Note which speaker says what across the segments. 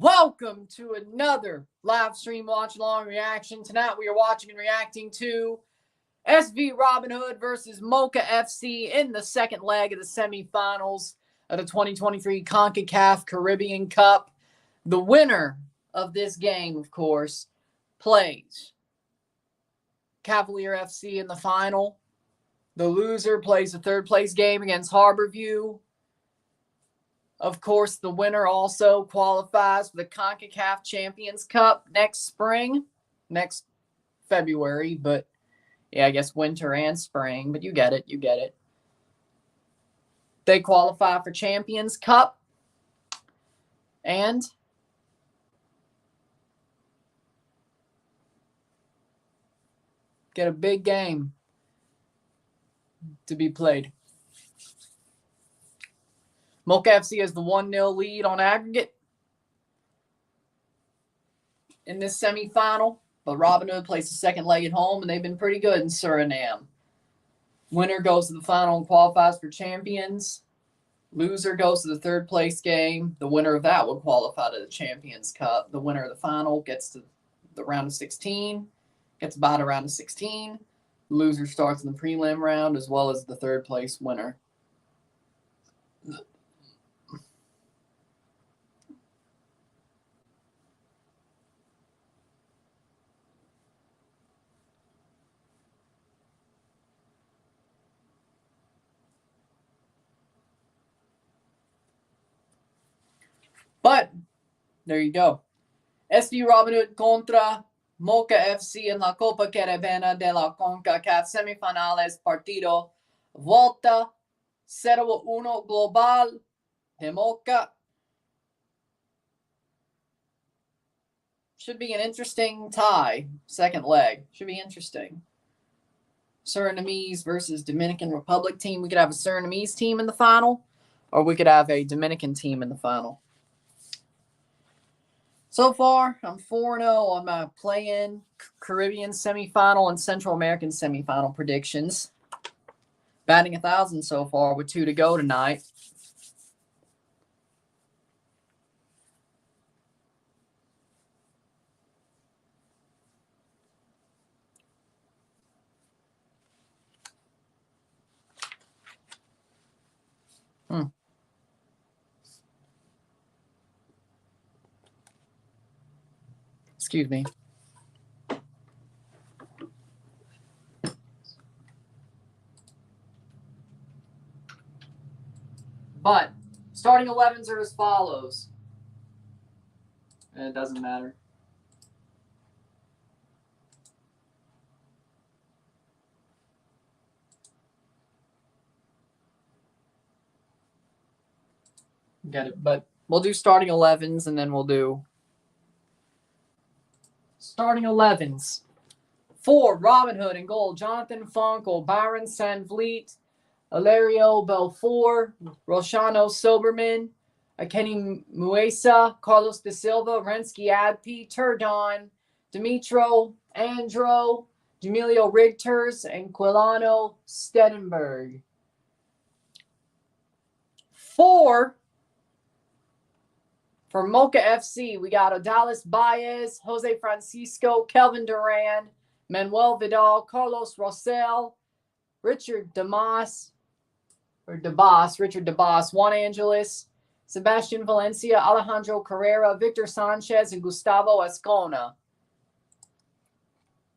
Speaker 1: Welcome to another live stream watch-along reaction. Tonight we are watching and reacting to SV Robinhood versus Moca FC in the second leg of the semifinals of the 2023 CONCACAF Caribbean Cup. The winner of this game, of course, plays Cavalier FC in the final. The loser plays a third-place game against Harborview. Of course, the winner also qualifies for the CONCACAF Champions Cup next February, but yeah, I guess winter and spring, but you get it. They qualify for Champions Cup and get a big game to be played. Moca FC has the 1-0 lead on aggregate in this semifinal, but Robinhood plays the second leg at home, and they've been pretty good in Suriname. Winner goes to the final and qualifies for champions. Loser goes to the third-place game. The winner of that will qualify to the Champions Cup. The winner of the final gets to the round of 16, gets by to round of 16. The loser starts in the prelim round as well as the third-place winner. But there you go. SV Robinhood contra Moca FC en la Copa Caribbean de la CONCACAF Semifinales partido volta 0-1 global de Moca. Should be an interesting tie. Second leg. Should be interesting. Surinamese versus Dominican Republic team. We could have a Surinamese team in the final, or we could have a Dominican team in the final. So far, I'm 4-0 on my play-in Caribbean semifinal and Central American semifinal predictions. Batting 1,000 so far with 2 to go tonight. Excuse me. But starting 11s are as follows. And it doesn't matter. Get it, but we'll do starting 11s and then we'll do starting 11s. For Robinhood in goal, Jonathan Funkel, Byron Sanvleet, Ilario Belfour, Roshano Soberman, Kenny Muesa, Carlos De Silva, Rensky Adpi, Turdon, Dimitro, Andro, Jamilio Rigters, and Quilano Stedenberg. For Moca FC, we got Odalis Baez, Jose Francisco, Kelvin Duran, Manuel Vidal, Carlos Rosell, Richard Dabas, Juan Angeles, Sebastian Valencia, Alejandro Carrera, Victor Sanchez, and Gustavo Escona.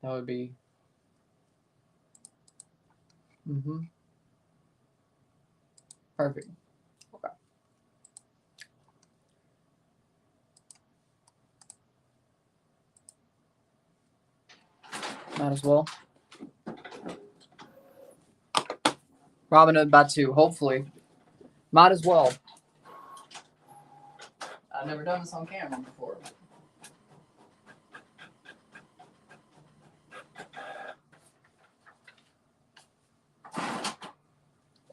Speaker 1: That would be... Perfect. Okay. Might as well. Robinhood by 2, hopefully. Might as well. I've never done this on camera before.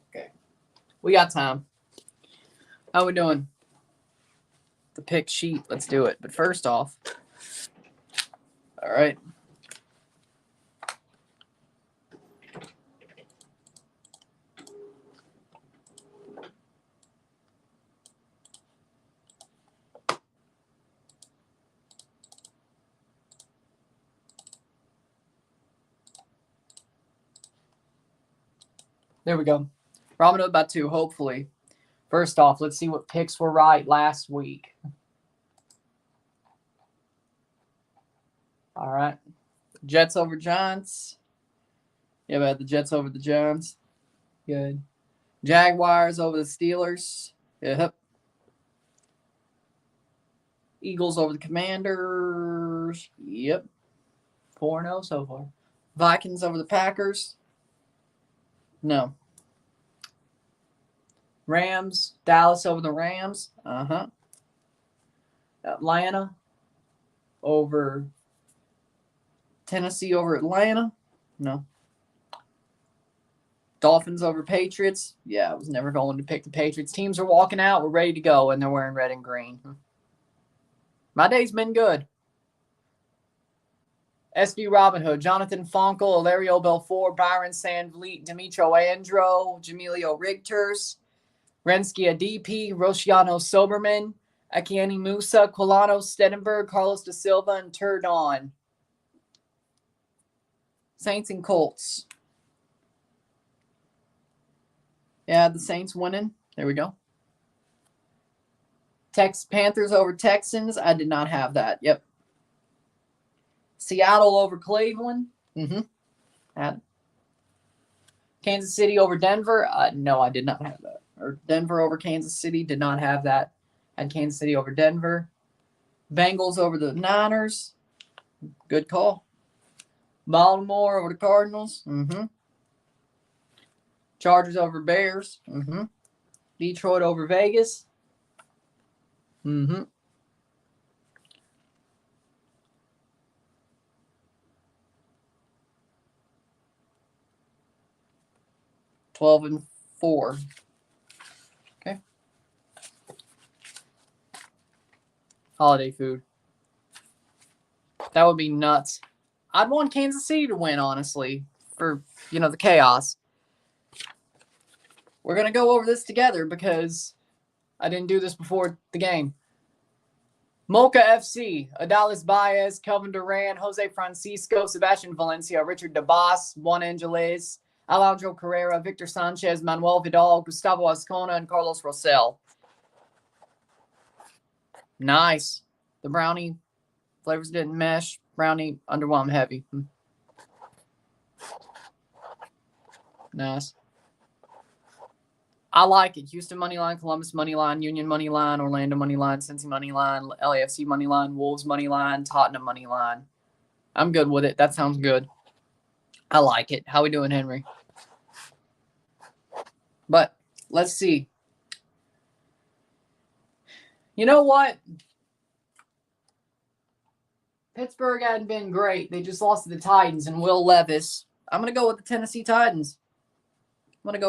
Speaker 1: Okay. We got time. How we doing? The pick sheet. Let's do it. But first off, all right. There we go. Robinhood by 2, hopefully. First off, let's see what picks were right last week. All right. Jets over Giants. Yeah, but the Jets over the Giants. Good. Jaguars over the Steelers. Yep. Eagles over the Commanders. Yep. 4-0 so far. Vikings over the Packers. No. Rams. Dallas over the Rams. Uh-huh. Atlanta over Tennessee over Atlanta. No. Dolphins over Patriots. Yeah, I was never going to pick the Patriots. Teams are walking out. We're ready to go, and they're wearing red and green. My day's been good. SV Robinhood, Jonathan Fonkel, Ilario Belfour, Byron Sandvliet, Dimitro Andro, Jamilio Rigters, Rensky DP, Rosciano Soberman, Akiani Musa, Colano Stedenberg, Carlos Da Silva, and Turdon. Saints and Colts. Yeah, the Saints winning. There we go. Panthers over Texans. I did not have that. Yep. Seattle over Cleveland. Kansas City over Denver. No, I did not have that. Or Denver over Kansas City. Did not have that. Had Kansas City over Denver. Bengals over the Niners. Good call. Baltimore over the Cardinals. Chargers over Bears. Detroit over Vegas. 12-4. Okay. Holiday food. That would be nuts. I'd want Kansas City to win, honestly, for, the chaos. We're going to go over this together because I didn't do this before the game. Moca FC, Adalis Baez, Kelvin Duran, Jose Francisco, Sebastian Valencia, Richard DeBas, Juan Angeles, Alejandro Carrera, Victor Sanchez, Manuel Vidal, Gustavo Ascona, and Carlos Rosell. Nice. The brownie flavors didn't mesh. Brownie underwhelmed heavy. Nice. I like it. Houston moneyline, Columbus moneyline, Union moneyline, Orlando moneyline, Cincy moneyline, LAFC moneyline, Wolves moneyline, Tottenham moneyline. I'm good with it. That sounds good. I like it. How we doing, Henry? But let's see. You know what? Pittsburgh hadn't been great. They just lost to the Titans and Will Levis. I'm going to go with the Tennessee Titans. I'm going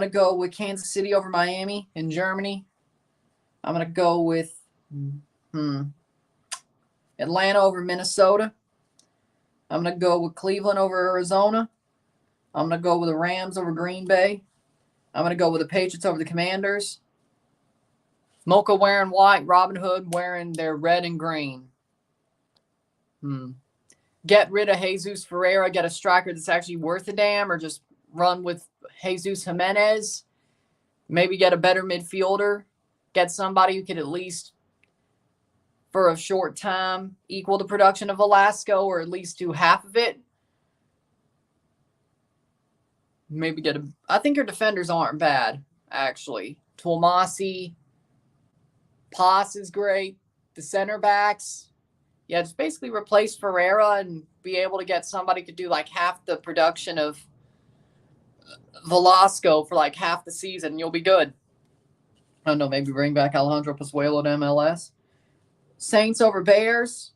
Speaker 1: to go with Kansas City over Miami in Germany. I'm going to go with Atlanta over Minnesota. I'm going to go with Cleveland over Arizona. I'm going to go with the Rams over Green Bay. I'm going to go with the Patriots over the Commanders. Mocha wearing white, Robinhood wearing their red and green. Get rid of Jesus Ferreira, get a striker that's actually worth a damn, or just run with Jesus Jimenez. Maybe get a better midfielder. Get somebody who could at least, for a short time, equal the production of Velasco, or at least do half of it. Maybe I think your defenders aren't bad, actually. Tuamasi, Pass is great. The center backs, just basically replace Ferreira and be able to get somebody who could do like half the production of Velasco for like half the season. You'll be good. I don't know, maybe bring back Alejandro Pozuelo to MLS. Saints over Bears.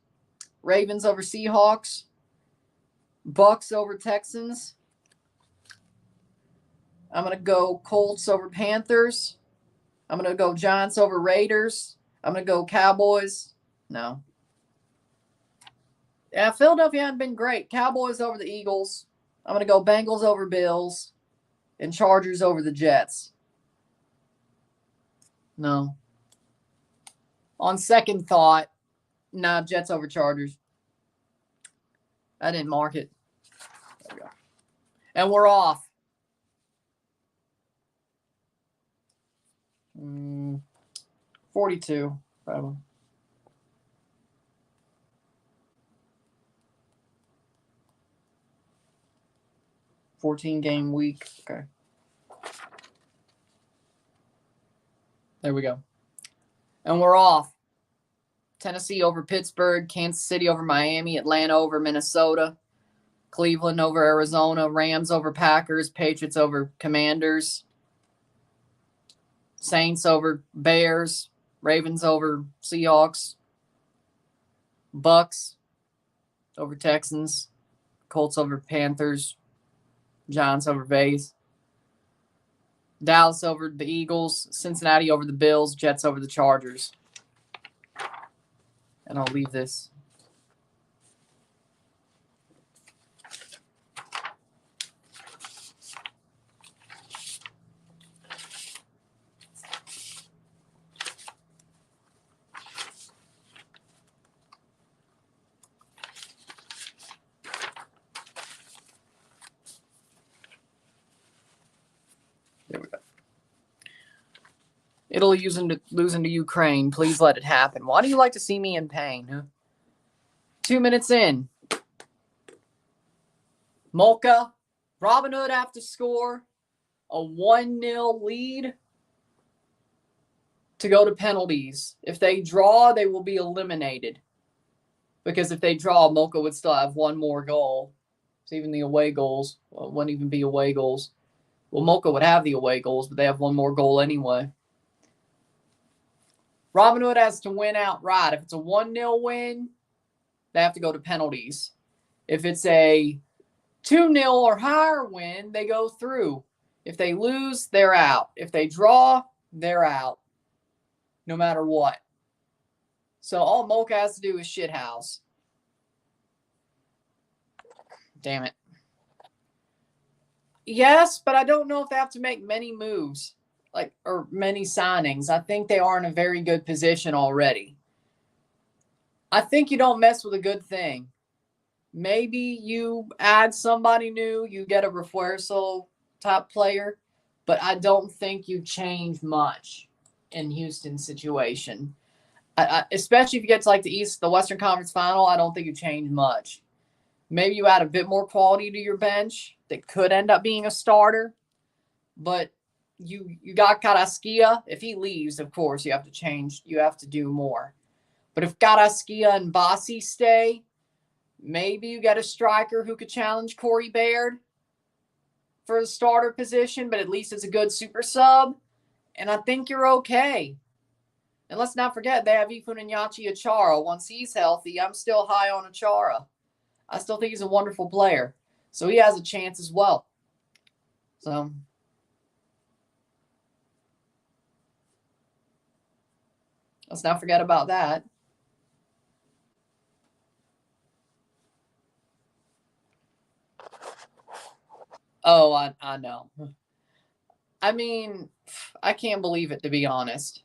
Speaker 1: Ravens over Seahawks. Bucks over Texans. I'm going to go Colts over Panthers. I'm going to go Giants over Raiders. I'm going to go Cowboys. No. Yeah, Philadelphia hasn't been great. Cowboys over the Eagles. I'm going to go Bengals over Bills. And Chargers over the Jets. No. On second thought, Jets over Chargers. I didn't mark it. There we go. And we're off. 42, probably. $14-game week. Okay. There we go. And we're off. Tennessee over Pittsburgh, Kansas City over Miami, Atlanta over Minnesota, Cleveland over Arizona, Rams over Packers, Patriots over Commanders, Saints over Bears, Ravens over Seahawks, Bucks over Texans, Colts over Panthers, Giants over Vegas, Dallas over the Eagles, Cincinnati over the Bills, Jets over the Chargers. And I'll leave this. There we go. Italy losing to Ukraine. Please let it happen. Why do you like to see me in pain? Huh? 2 minutes in. Moca, Robinhood have to score a 1-0 lead to go to penalties. If they draw, they will be eliminated. Because if they draw, Moca would still have one more goal. So even the away goals wouldn't even be away goals. Well, Moca would have the away goals, but they have one more goal anyway. Robinhood has to win outright. If it's a 1-0 win, they have to go to penalties. If it's a 2-0 or higher win, they go through. If they lose, they're out. If they draw, they're out. No matter what. So all Moca has to do is shithouse. Damn it. Yes, but I don't know if they have to make many moves. Or many signings. I think they are in a very good position already. I think you don't mess with a good thing. Maybe you add somebody new, you get a refuerzo type player, but I don't think you change much in Houston's situation. Especially if you get to the Western Conference Final, I don't think you change much. Maybe you add a bit more quality to your bench that could end up being a starter, but you got Carrasquilla. If he leaves, of course, you have to change. You have to do more. But if Carrasquilla and Bassi stay, maybe you get a striker who could challenge Corey Baird for the starter position, but at least it's a good super sub. And I think you're okay. And let's not forget, they have Ifunenyachi Achara. Once he's healthy, I'm still high on Achara. I still think he's a wonderful player. So he has a chance as well. So let's not forget about that. Oh, I know. I mean, I can't believe it, to be honest.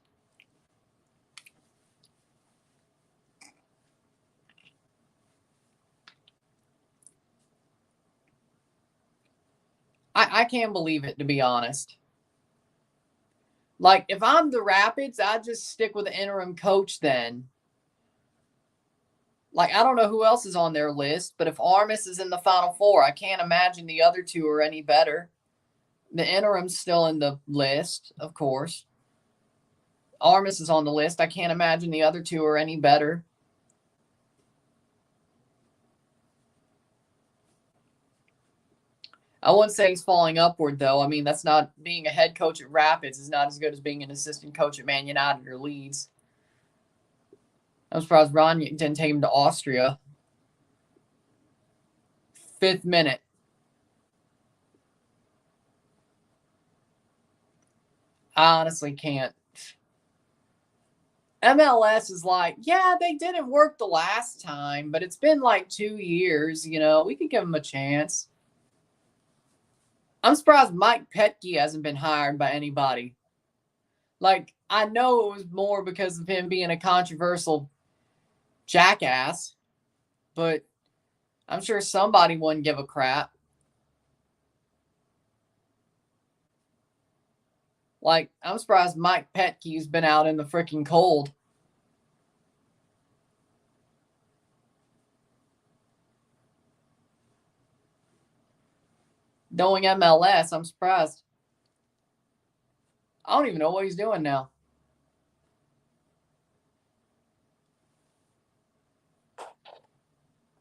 Speaker 1: I can't believe it, to be honest. If I'm the Rapids, I'd just stick with the interim coach then. I don't know who else is on their list, but if Armas is in the Final Four, I can't imagine the other two are any better. The interim's still in the list, of course. Armas is on the list. I can't imagine the other two are any better. I wouldn't say he's falling upward, though. I mean, that's not being a head coach at Rapids is not as good as being an assistant coach at Man United or Leeds. I'm surprised Ron didn't take him to Austria. 5th minute. I honestly can't. MLS is they didn't work the last time, but it's been 2 years. We could give them a chance. I'm surprised Mike Petke hasn't been hired by anybody. I know it was more because of him being a controversial jackass, but I'm sure somebody wouldn't give a crap. Like, I'm surprised Mike Petke's been out in the freaking cold. Knowing MLS, I'm surprised. I don't even know what he's doing now.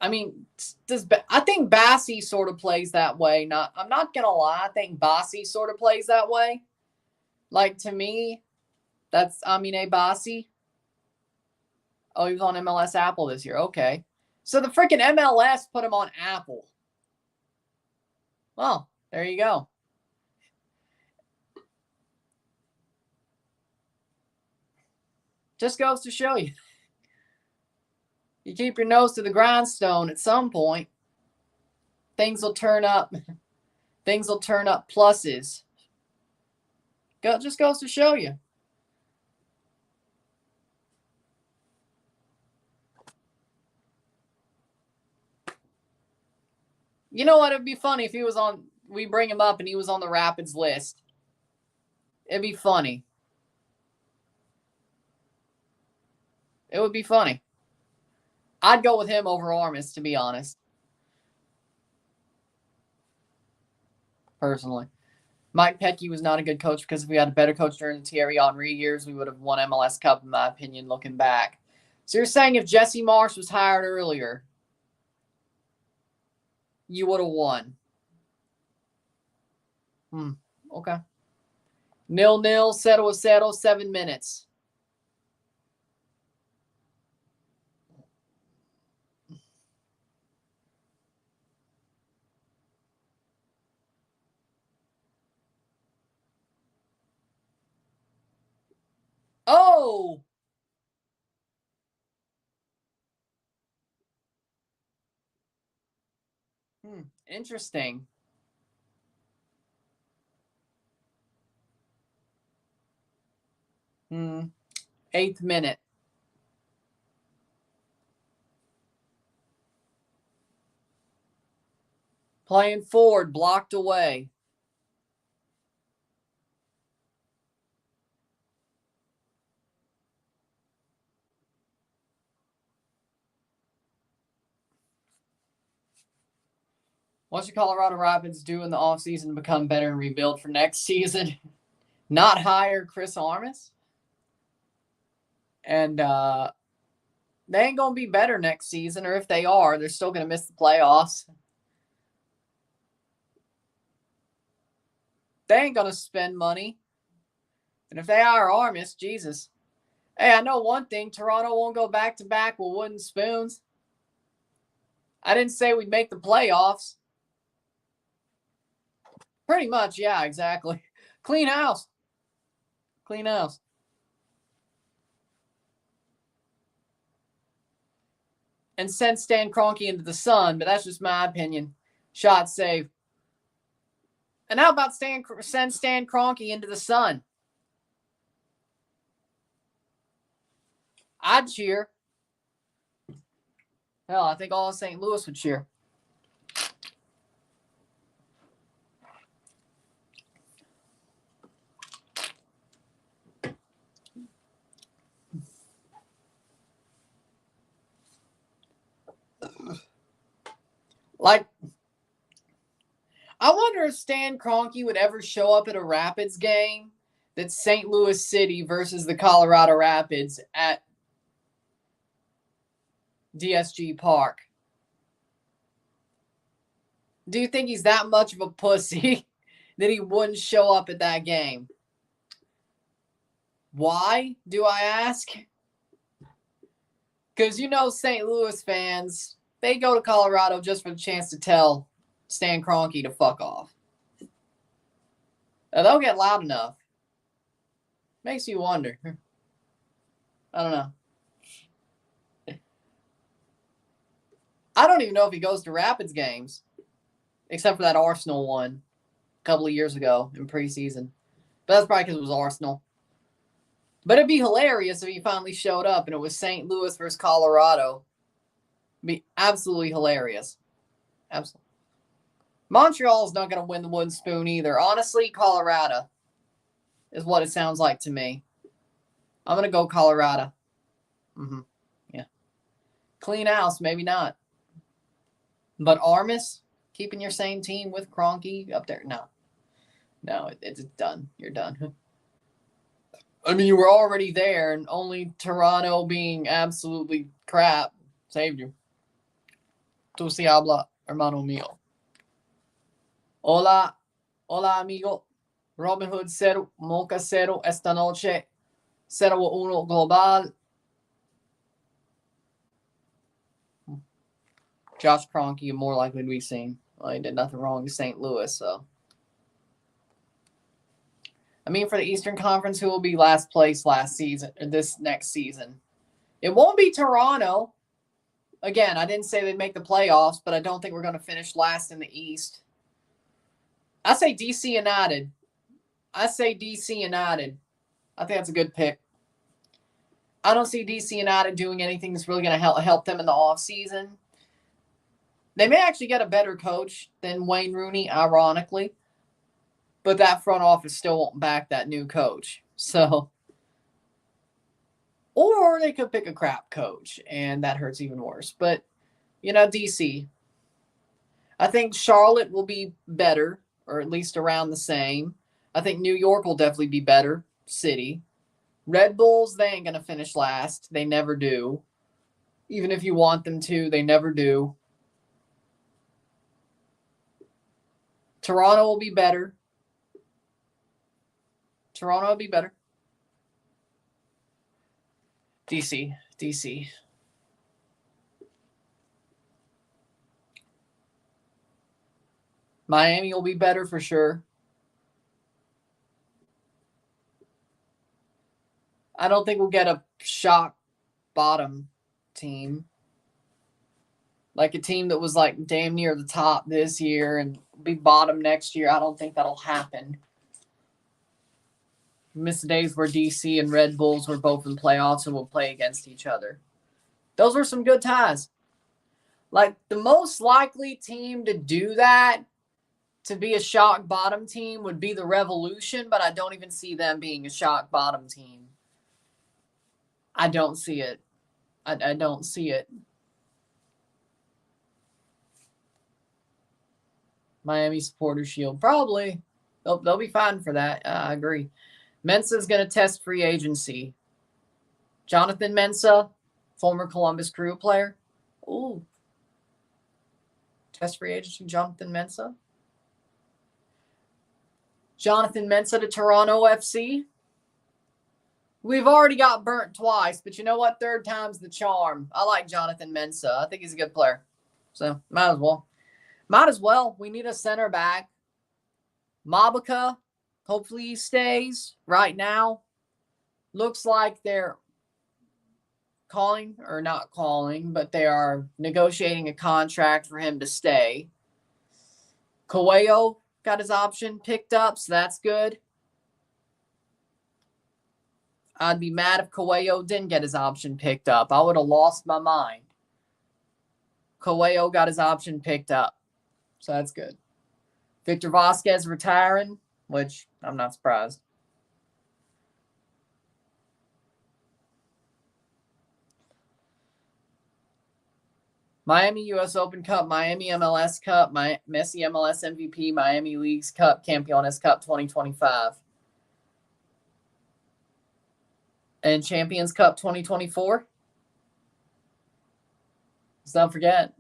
Speaker 1: I mean, I think Bassi sort of plays that way. I'm not gonna lie. I think Bassi sort of plays that way. Like, to me, that's Amine Bassi. Oh, he was on MLS Apple this year. Okay. So the freaking MLS put him on Apple. Well, there you go. Just goes to show you. You keep your nose to the grindstone at some point. Things will turn up. Things will turn up pluses. Just goes to show you. You know what? It'd be funny if he was on. We bring him up and he was on the Rapids list. It'd be funny. It would be funny. I'd go with him over Armis, to be honest. Personally. Mike Petke was not a good coach because if we had a better coach during the Thierry Henry years, we would have won MLS Cup, in my opinion, looking back. So you're saying if Jesse Marsch was hired earlier, you would have won? Okay. 0-0, settle, 7 minutes. Oh! Interesting. Eighth minute. Playing forward, blocked away. What should Colorado Rapids do in the offseason to become better and rebuild for next season? Not hire Chris Armas? And they ain't going to be better next season, or if they are, they're still going to miss the playoffs. They ain't going to spend money. And if they hire Armas, Jesus. Hey, I know one thing. Toronto won't go back-to-back with wooden spoons. I didn't say we'd make the playoffs. Pretty much, yeah, exactly. Clean house. Clean house. And send Stan Kroenke into the sun, but that's just my opinion. Shot save. And how about send Stan Kroenke into the sun? I'd cheer. Hell, I think all of St. Louis would cheer. Like, I wonder if Stan Kroenke would ever show up at a Rapids game that's St. Louis City versus the Colorado Rapids at DSG Park. Do you think he's that much of a pussy that he wouldn't show up at that game? Why, do I ask? Because you know St. Louis fans, they go to Colorado just for the chance to tell Stan Kroenke to fuck off. They'll get loud enough. Makes you wonder. I don't know. I don't even know if he goes to Rapids games, except for that Arsenal one a couple of years ago in preseason. But that's probably because it was Arsenal. But it'd be hilarious if he finally showed up and it was St. Louis versus Colorado. It'd be absolutely hilarious. Absolutely. Montreal's not going to win the wooden spoon either. Honestly, Colorado. is what it sounds like to me. I'm going to go Colorado. Yeah. Clean house, maybe not. But Armis, keeping your same team with Kroenke up there? No, it's done. You're done. I mean, you were already there, and only Toronto being absolutely crap saved you. Tu si habla, hermano mío. Hola, amigo. Robinhood 0, Moca 0, esta noche 0-1 global. Josh Kroenke more likely to be seen. Well, he did nothing wrong to St. Louis, so. I mean, for the Eastern Conference, who will be last place this next season? It won't be Toronto. Again, I didn't say they'd make the playoffs, but I don't think we're going to finish last in the East. I say DC United. I think that's a good pick. I don't see DC United doing anything that's really going to help them in the offseason. They may actually get a better coach than Wayne Rooney, ironically. But that front office still won't back that new coach. So, or they could pick a crap coach, and that hurts even worse. But, DC. I think Charlotte will be better, or at least around the same. I think New York will definitely be better. City. Red Bulls, they ain't going to finish last. They never do. Even if you want them to, they never do. Toronto will be better. DC. Miami will be better for sure. I don't think we'll get a shock bottom team. Like a team that was like damn near the top this year and be bottom next year. I don't think that'll happen. Miss the days where DC and Red Bulls were both in playoffs and will play against each other. Those were some good ties. Like the most likely team to do that, to be a shock bottom team, would be the Revolution, but I don't even see them being a shock bottom team. I don't see it. I don't see it. Miami Supporter Shield. Probably. They'll be fine for that. I agree. Mensah's going to test free agency. Jonathan Mensah, former Columbus Crew player. Ooh. Test free agency, Jonathan Mensah. Jonathan Mensah to Toronto FC. We've already got burnt twice, but you know what? Third time's the charm. I like Jonathan Mensah. I think he's a good player. So, might as well. We need a center back. Mabaka, hopefully he stays. Right now, looks like they're not calling, but they are negotiating a contract for him to stay. Coelho got his option picked up, so that's good. I'd be mad if Coelho didn't get his option picked up. I would have lost my mind. Coelho got his option picked up, so that's good. Victor Vasquez retiring, which I'm not surprised. Miami US Open Cup, Miami MLS Cup, Messi MLS MVP, Miami Leagues Cup, Campeones Cup 2025. And Champions Cup 2024. Let's not forget.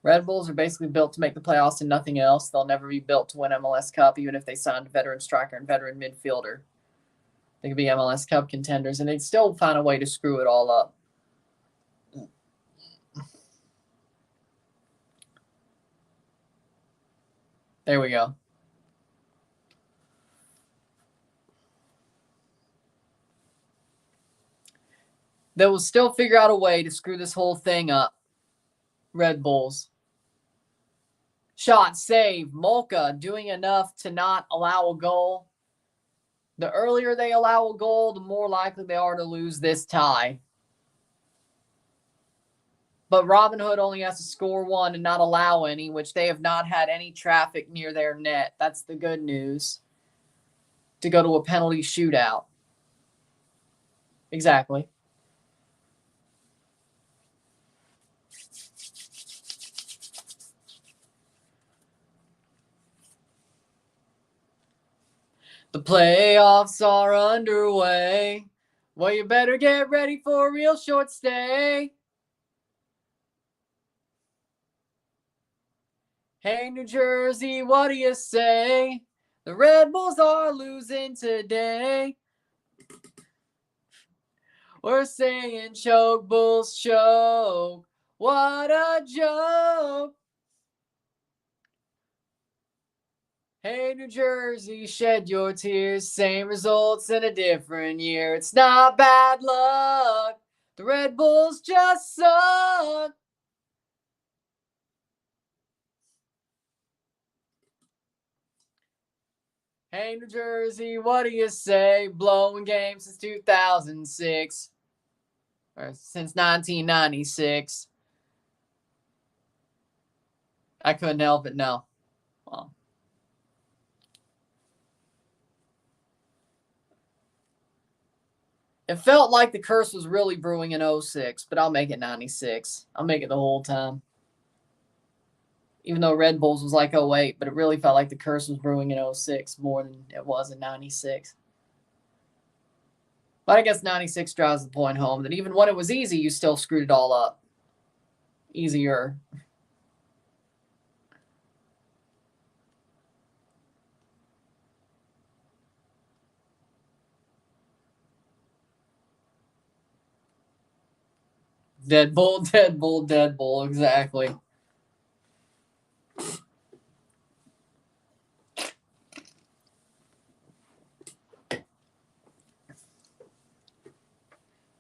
Speaker 1: Red Bulls are basically built to make the playoffs and nothing else. They'll never be built to win MLS Cup, even if they signed a veteran striker and veteran midfielder. They could be MLS Cup contenders, and they'd still find a way to screw it all up. There we go. They will still figure out a way to screw this whole thing up. Red Bulls. Shot, save. Moca doing enough to not allow a goal. The earlier they allow a goal, the more likely they are to lose this tie. But Robinhood only has to score one and not allow any, which they have not had any traffic near their net. That's the good news. To go to a penalty shootout. Exactly. The playoffs are underway. Well, you better get ready for a real short stay. Hey, New Jersey, what do you say? The Red Bulls are losing today. We're saying choke, Bulls, choke. What a joke. Hey, New Jersey, shed your tears. Same results in a different year. It's not bad luck. The Red Bulls just suck. Hey, New Jersey, what do you say? Blowing games since 2006. Or since 1996. I couldn't help it, no. Well, it felt like the curse was really brewing in 06, but I'll make it 96. I'll make it the whole time. Even though Red Bulls was like 08, but it really felt like the curse was brewing in 06 more than it was in 96. But I guess 96 drives the point home that even when it was easy, you still screwed it all up. Easier. Dead bull, dead bull, dead bull. Exactly.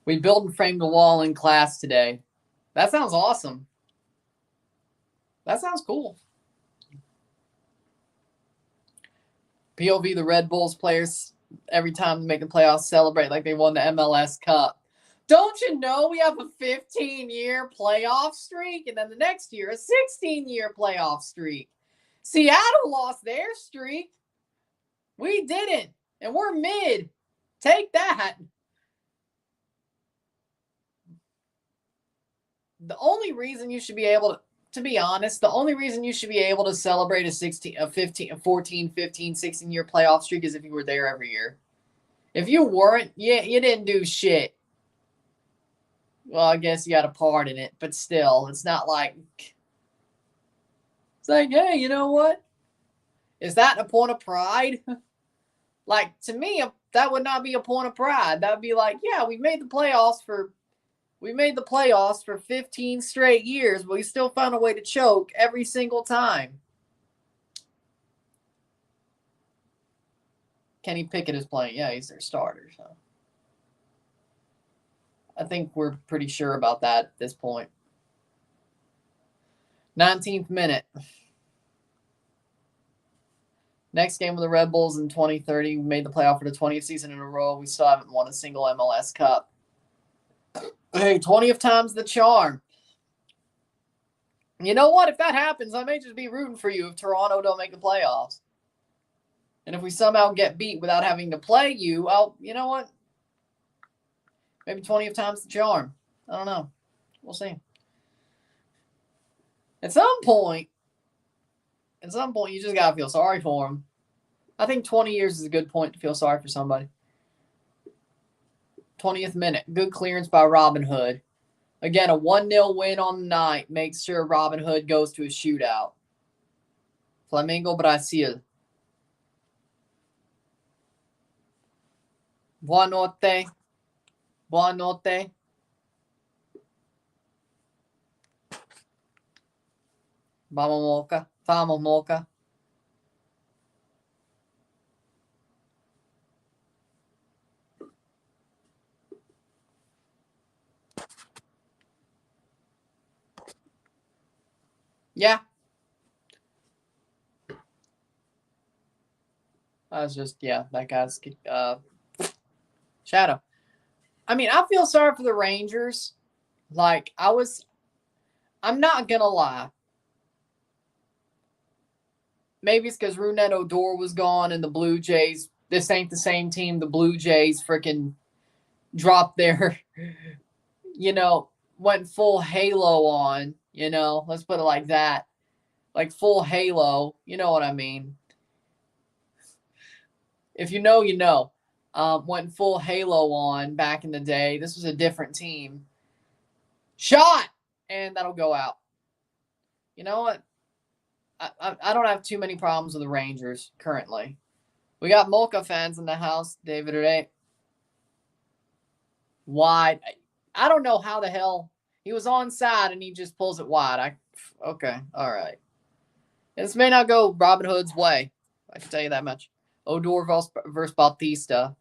Speaker 1: We built and framed a wall in class today. That sounds awesome. That sounds cool. POV, the Red Bulls players, every time they make the playoffs, celebrate like they won the MLS Cup. Don't you know we have a 15-year playoff streak? And then the next year, a 16-year playoff streak. Seattle lost their streak. We didn't. And we're mid. Take that. The only reason you should be able to be honest, the only reason you should be able to celebrate a 15, a 14, 15, 16-year playoff streak is if you were there every year. If you weren't, you didn't do shit. Well, I guess you got a part in it, but still, it's not like it's like, hey, you know what? Is that a point of pride? Like, to me, that would not be a point of pride. That would be like, yeah, we made the playoffs for 15 straight years, but we still found a way to choke every single time. Kenny Pickett is playing. Yeah, he's their starter. So I think we're pretty sure about that at this point. 19th minute. Next game with the Red Bulls in 2030. We made the playoff for the 20th season in a row. We still haven't won a single MLS Cup. Hey, 20th time's the charm. You know what? If that happens, I may just be rooting for you if Toronto don't make the playoffs. And if we somehow get beat without having to play you, you know what? Maybe 20th time's the charm. I don't know. We'll see. At some point, you just got to feel sorry for them. I think 20 years is a good point to feel sorry for somebody. 20th minute. Good clearance by Robinhood. Again, a 1-0 win on the night makes sure Robinhood goes to a shootout. Flamengo Brasil. Boa notte. Boa notte. Vamos Moca. Vamos Moca. Yeah. I was just, yeah, that guy's shadow. I mean, I feel sorry for the Rangers. Like, I'm not going to lie. Maybe it's because Rougned Odor was gone and the Blue Jays, this ain't the same team the Blue Jays freaking dropped their, went full Halo on, let's put it like that. Like full Halo, you know what I mean. If you know, you know. Went full Halo on back in the day. This was a different team. Shot! And that'll go out. You know what? I don't have too many problems with the Rangers currently. We got Moca fans in the house, David Ray. Wide. I don't know how the hell he was onside and he just pulls it wide. Okay, all right. This may not go Robinhood's way. I can tell you that much. Odor versus Bautista.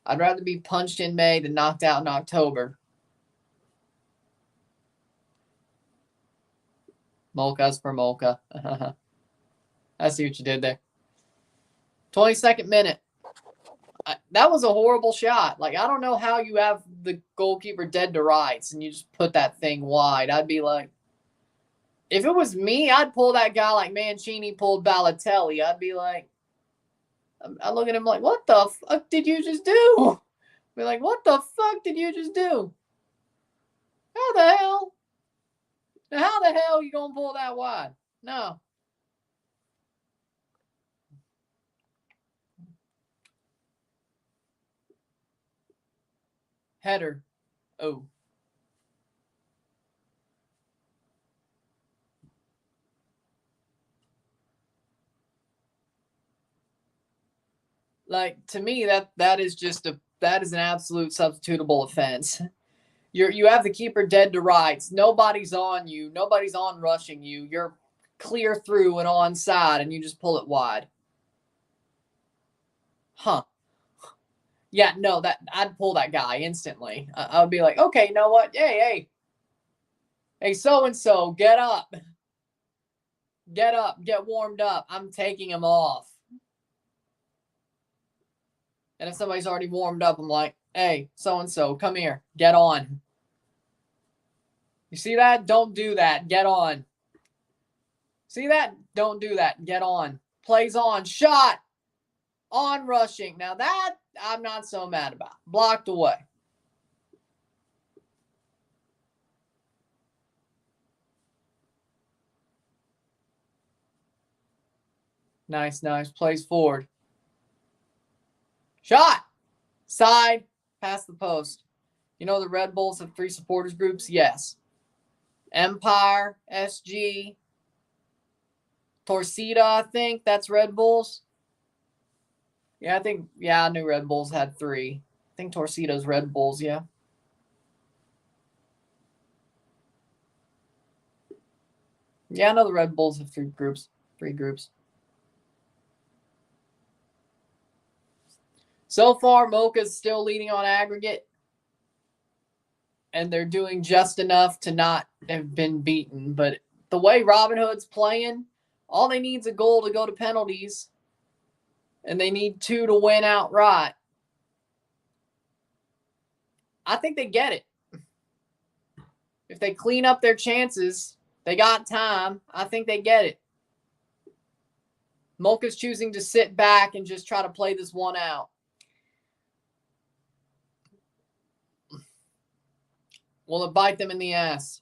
Speaker 1: I'd rather be punched in May than knocked out in October. Mocha's for Mocha. I see what you did there. 22nd minute. That was a horrible shot. Like, I don't know how you have the goalkeeper dead to rights and you just put that thing wide. I'd be like, if it was me, I'd pull that guy like Mancini pulled Balotelli. I'd be like, I look at him like, what the fuck did you just do? Be like, what the fuck did you just do? How the hell? How the hell are you going to pull that wide? No. Header. Oh. Like, to me, that is an absolute substitutable offense. You have the keeper dead to rights. Nobody's on you. Nobody's on rushing you. You're clear through and onside, and you just pull it wide. Huh. Yeah, no, I'd pull that guy instantly. I would be like, okay, you know what? Hey, so-and-so, get up. Get up. Get warmed up. I'm taking him off. And if somebody's already warmed up, I'm like, hey, so-and-so, come here. Get on. You see that? Don't do that. Get on. See that? Don't do that. Get on. Plays on. Shot. On rushing. Now that I'm not so mad about. Blocked away. Nice. Plays forward. Shot. Side. Past the post. You know the Red Bulls have 3 supporters groups? Yes. Empire, SG, Torcida, I think. That's Red Bulls. Yeah, I knew Red Bulls had 3. I think Torcida's Red Bulls, yeah. Yeah, I know the Red Bulls have 3 groups. 3 groups. So far, Mocha's still leading on aggregate. And they're doing just enough to not have been beaten. But the way Robinhood's playing, all they need is a goal to go to penalties. And they need 2 to win outright. I think they get it. If they clean up their chances, they got time. I think they get it. Mocha's choosing to sit back and just try to play this one out. Will it bite them in the ass?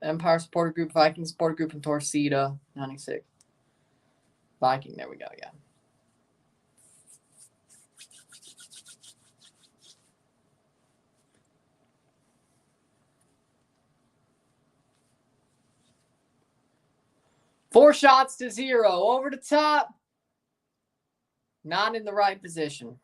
Speaker 1: Empire supporter group, Viking supporter group, and Torcida, 96. Viking, there we go, yeah. Four shots to 0. Over the top. Not in the right position.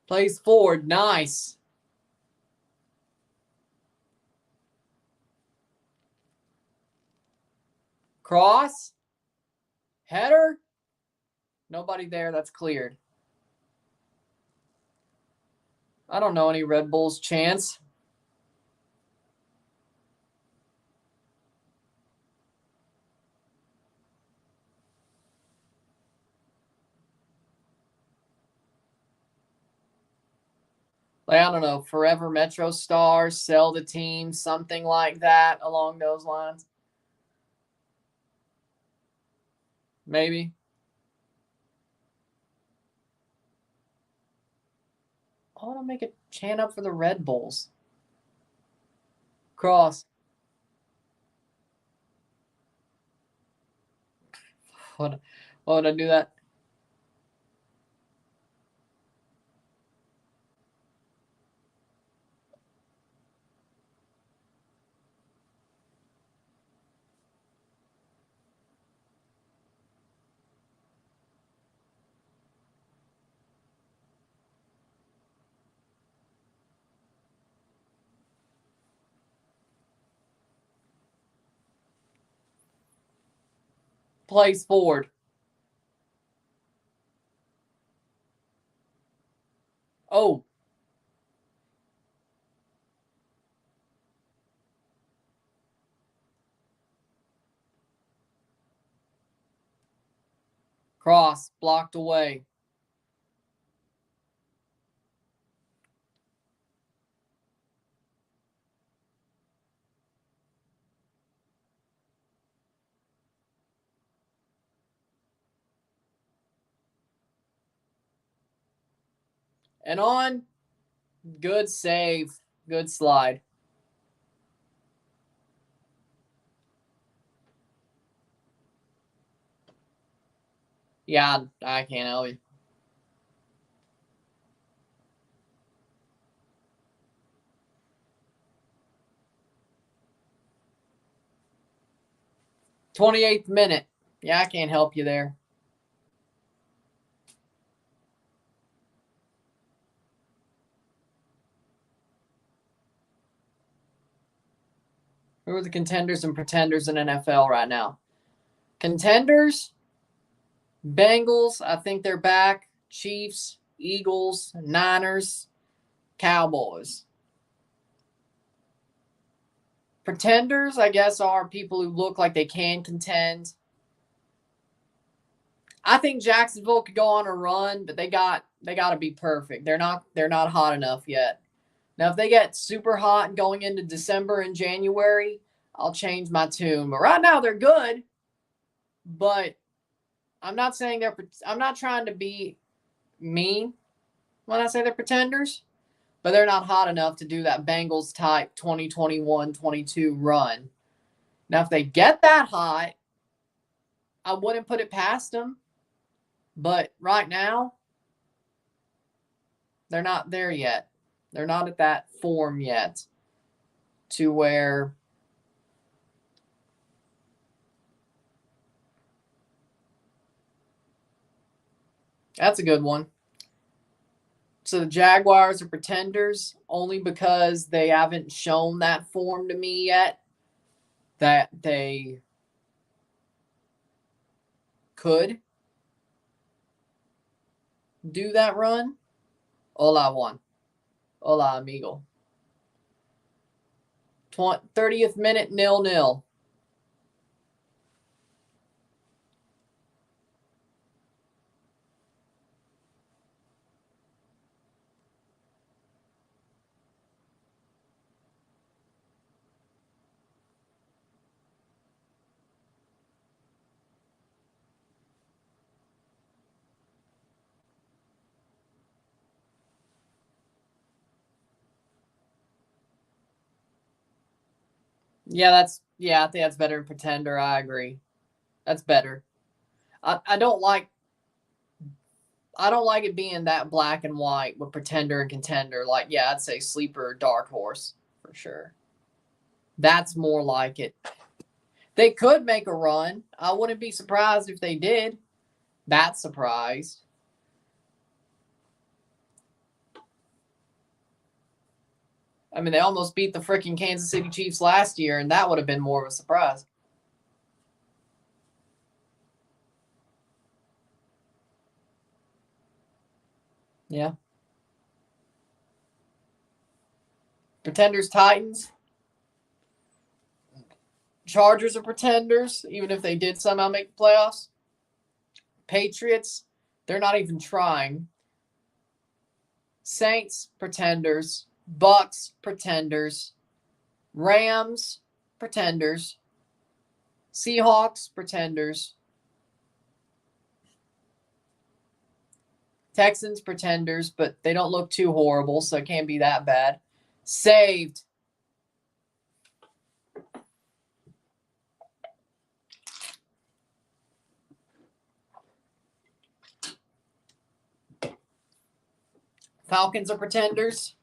Speaker 1: Plays forward. Nice. Cross. Header. Nobody there. That's cleared. I don't know any Red Bulls chance. Like, I don't know, Forever Metro Stars, sell the team, something like that along those lines. Maybe. I want to make a chant up for the Red Bulls. Cross. Why would I do that? Plays forward. Oh. Cross. Blocked away. And on. Good save. Good slide. Yeah, I can't help you. '28th minute. Yeah, I can't help you there. Who are the contenders and pretenders in NFL right now? Contenders, Bengals, I think they're back. Chiefs, Eagles, Niners, Cowboys. Pretenders, I guess, are people who look like they can contend. I think Jacksonville could go on a run, but they got to be perfect. They're not hot enough yet. Now, if they get super hot and going into December and January, I'll change my tune. But right now, they're good. But I'm not saying I'm not trying to be mean when I say they're pretenders, but they're not hot enough to do that Bengals type 2021-22 run. Now, if they get that hot, I wouldn't put it past them. But right now, they're not there yet. They're not at that form yet to where that's a good one. So the Jaguars are pretenders only because they haven't shown that form to me yet that they could do that run. Hola, Juan. Hola, amigo. 30th minute, 0-0. I think that's better than pretender. I agree. That's better. I don't like it being that black and white with pretender and contender. Like, yeah, I'd say sleeper dark horse for sure. That's more like it. They could make a run. I wouldn't be surprised if they did. That surprised. I mean, they almost beat the freaking Kansas City Chiefs last year, and that would have been more of a surprise. Yeah. Pretenders, Titans. Chargers are pretenders, even if they did somehow make the playoffs. Patriots, they're not even trying. Saints, pretenders. Bucks, pretenders. Rams, pretenders. Seahawks, pretenders. Texans, pretenders, but they don't look too horrible, so it can't be that bad. Saved. Falcons are pretenders.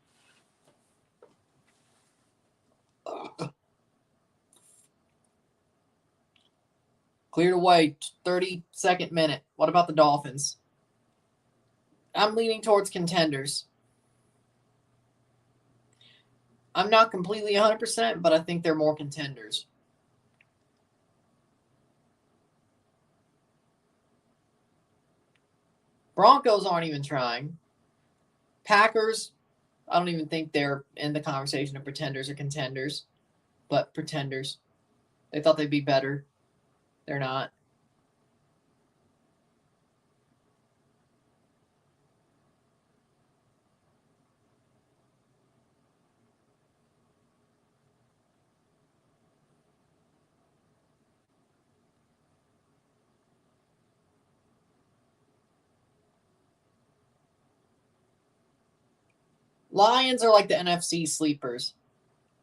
Speaker 1: Cleared away, 32nd minute. What about the Dolphins? I'm leaning towards contenders. I'm not completely 100%, but I think they're more contenders. Broncos aren't even trying. Packers, I don't even think they're in the conversation of pretenders or contenders, but pretenders. They thought they'd be better. They're not. Lions are like the NFC sleepers.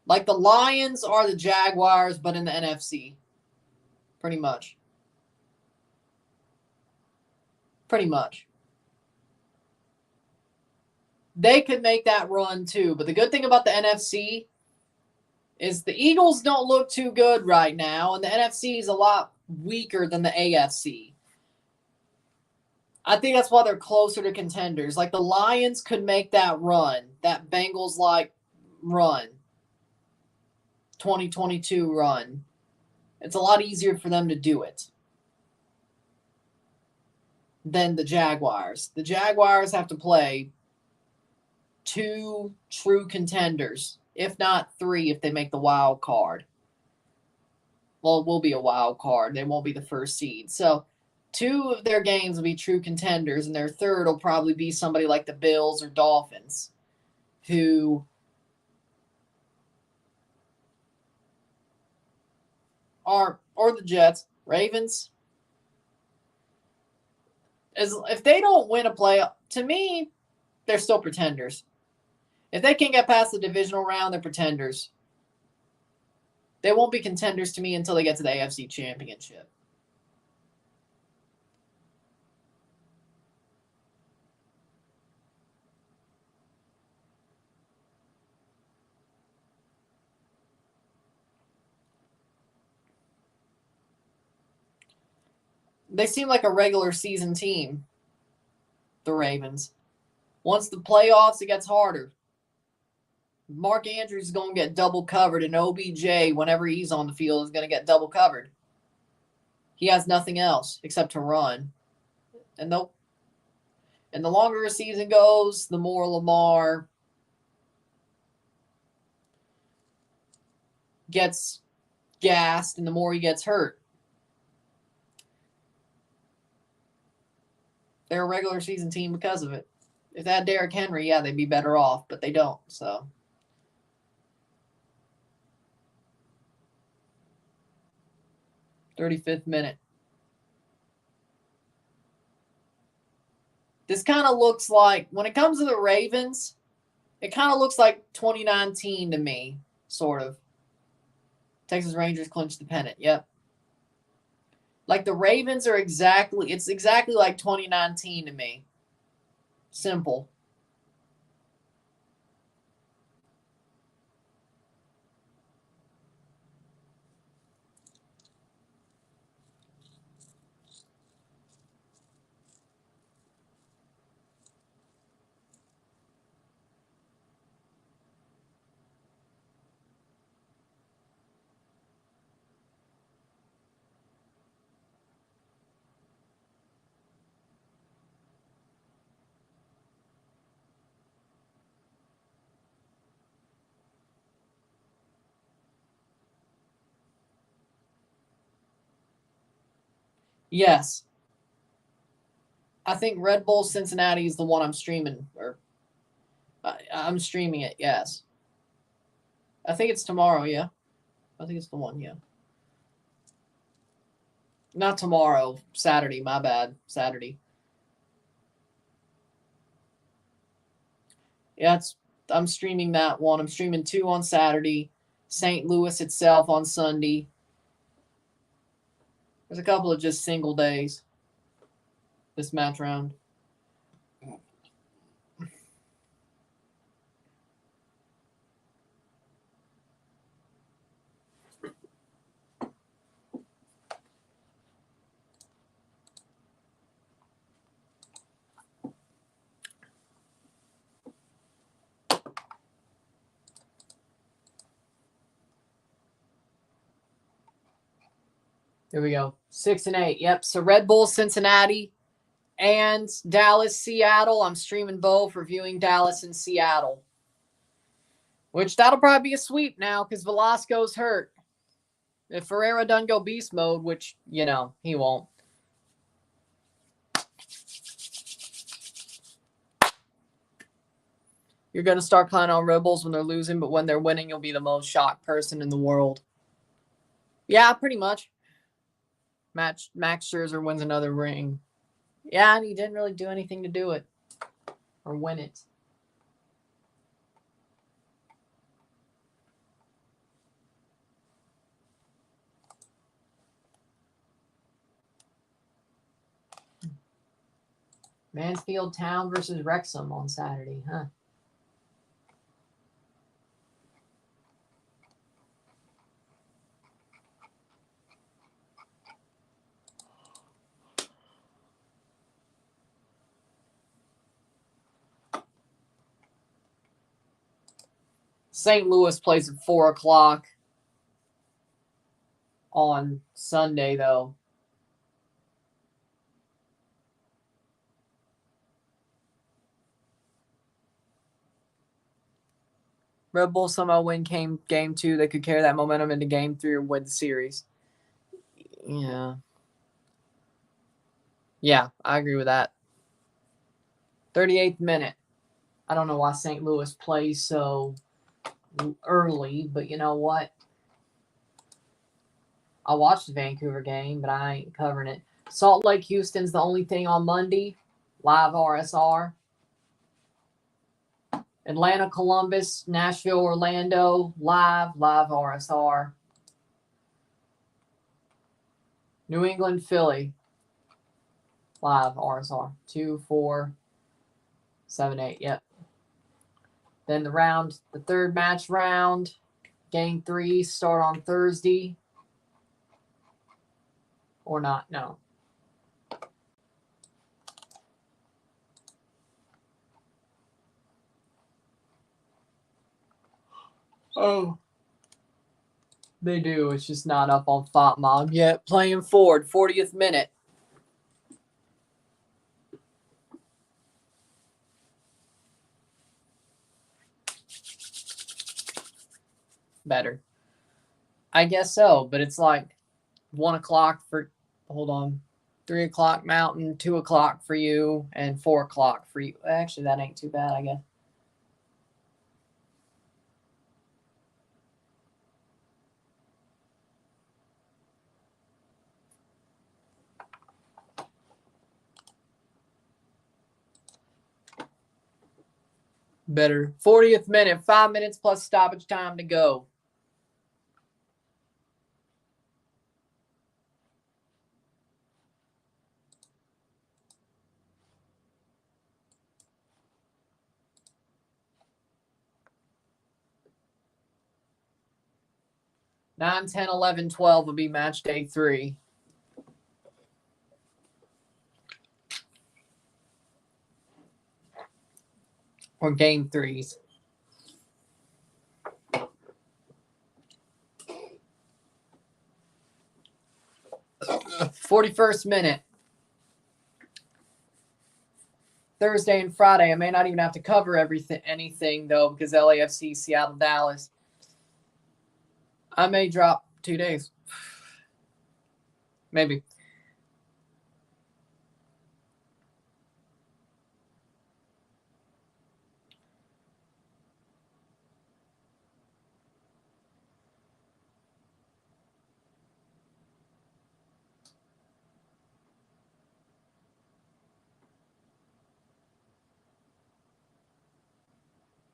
Speaker 1: Like the Lions are the Jaguars, but in the NFC. Pretty much. Pretty much. They could make that run too. But the good thing about the NFC is the Eagles don't look too good right now, and the NFC is a lot weaker than the AFC. I think that's why they're closer to contenders. Like the Lions could make that run, that Bengals-like run, 2022 run. It's a lot easier for them to do it than the Jaguars. The Jaguars have to play 2 true contenders, if not 3 if they make the wild card. Well, it will be a wild card. They won't be the first seed. So 2 of their games will be true contenders, and their third will probably be somebody like the Bills or Dolphins, who are, or the Jets, Ravens. If they don't win a playoff, to me, they're still pretenders. If they can't get past the divisional round, they're pretenders. They won't be contenders to me until they get to the AFC Championship. They seem like a regular season team, the Ravens. Once the playoffs, it gets harder. Mark Andrews is going to get double covered, and OBJ, whenever he's on the field, is going to get double covered. He has nothing else except to run. And the longer a season goes, the more Lamar gets gassed and the more he gets hurt. They're a regular season team because of it. If they had Derrick Henry, yeah, they'd be better off, but they don't. So 35th minute. This kind of looks like, when it comes to the Ravens, it kind of looks like 2019 to me, sort of. Texas Rangers clinched the pennant. Yep. Like the Ravens are exactly, it's exactly like 2019 to me. Simple. Yes. I think Red Bull Cincinnati is the one I'm streaming. Or I'm streaming it, yes. I think it's tomorrow, yeah. I think it's the one, yeah. Not tomorrow. Saturday, my bad. Saturday. Yeah, I'm streaming that one. I'm streaming 2 on Saturday. St. Louis itself on Sunday. There's a couple of just single days this match round. Here we go. 6 and 8. Yep. So Red Bull Cincinnati and Dallas Seattle. I'm streaming both, reviewing Dallas and Seattle. Which that'll probably be a sweep now because Velasco's hurt. If Ferreira doesn't go beast mode, which, he won't. You're going to start clowning on Red Bulls when they're losing, but when they're winning, you'll be the most shocked person in the world. Yeah, pretty much. Max Scherzer wins another ring. Yeah, and he didn't really do anything to do it or win it. Mansfield Town versus Wrexham on Saturday, huh? St. Louis plays at 4 o'clock on Sunday, though. Red Bull somehow win game 2. They could carry that momentum into game 3 or win the series. Yeah. Yeah, I agree with that. 38th minute. I don't know why St. Louis plays so early, but you know what? I watched the Vancouver game, but I ain't covering it. Salt Lake, Houston's the only thing on Monday. Live RSR. Atlanta, Columbus, Nashville, Orlando, live RSR. New England, Philly, live RSR. 2, 4, 7, 8. Yep. Then the third match round, game 3 start on Thursday. Or not, no. Oh. They do. It's just not up on FOTMOB yet. Playing forward, 40th minute. Better. I guess so, but it's like 1 o'clock for, 3 o'clock Mountain, 2 o'clock for you, and 4 o'clock for you. Actually, that ain't too bad, I guess. Better. 40th minute, 5 minutes plus stoppage time to go. Nine, 10, 11, 12 will be match day 3. Or game 3s. 41st minute. Thursday and Friday. I may not even have to cover anything though, because LAFC, Seattle, Dallas. I may drop 2 days. Maybe.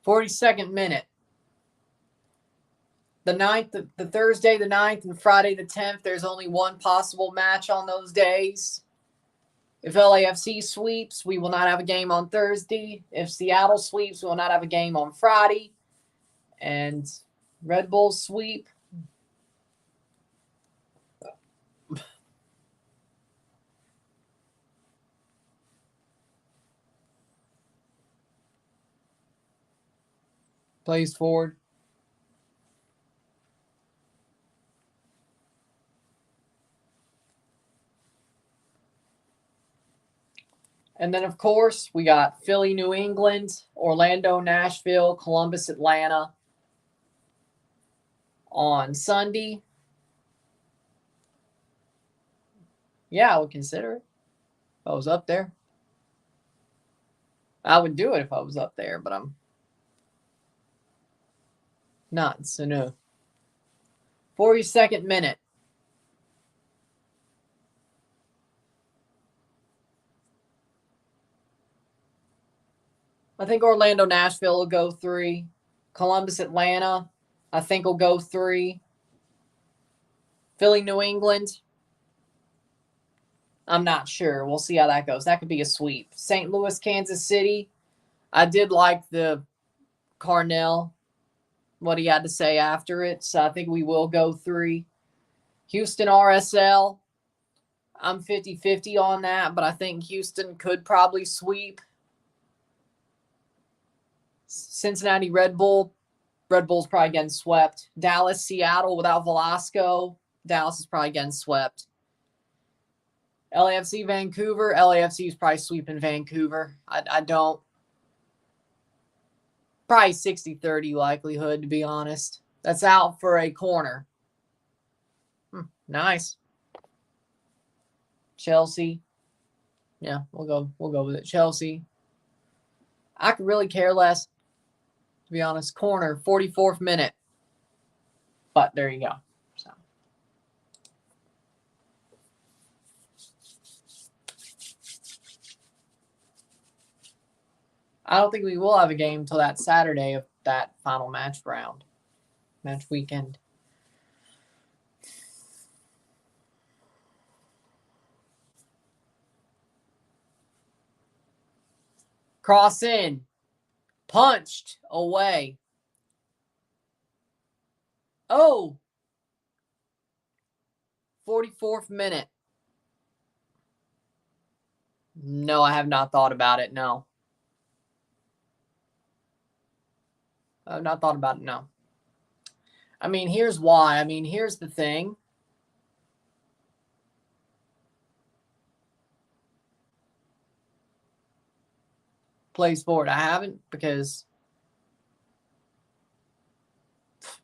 Speaker 1: 42nd minute. The 9th, the Thursday the 9th and Friday the 10th, there's only one possible match on those days. If LAFC sweeps, we will not have a game on Thursday. If Seattle sweeps, we will not have a game on Friday. And Red Bulls sweep. Plays forward. And then, of course, we got Philly, New England, Orlando, Nashville, Columbus, Atlanta on Sunday. Yeah, I would consider it if I was up there. I would do it if I was up there, but I'm not, so no. 42nd minute. I think Orlando, Nashville will go 3. Columbus, Atlanta, I think will go 3. Philly, New England, I'm not sure. We'll see how that goes. That could be a sweep. St. Louis, Kansas City, I did like the Carnell, what he had to say after it, so I think we will go 3. Houston, RSL, I'm 50-50 on that, but I think Houston could probably sweep. Cincinnati, Red Bull's probably getting swept. Dallas, Seattle without Velasco, Dallas is probably getting swept. LAFC, Vancouver, LAFC is probably sweeping Vancouver. I don't. Probably 60-30 likelihood, to be honest. That's out for a corner. Nice. Chelsea. Yeah, we'll go with it. Chelsea. I could really care less, to be honest. Corner, 44th minute. But there you go. So. I don't think we will have a game until that Saturday of that final match round. Match weekend. Cross in. Punched away. Oh. 44th minute. No, I have not thought about it. No. I've not thought about it. No. I mean, here's why. I mean, here's the thing. Plays forward. I haven't because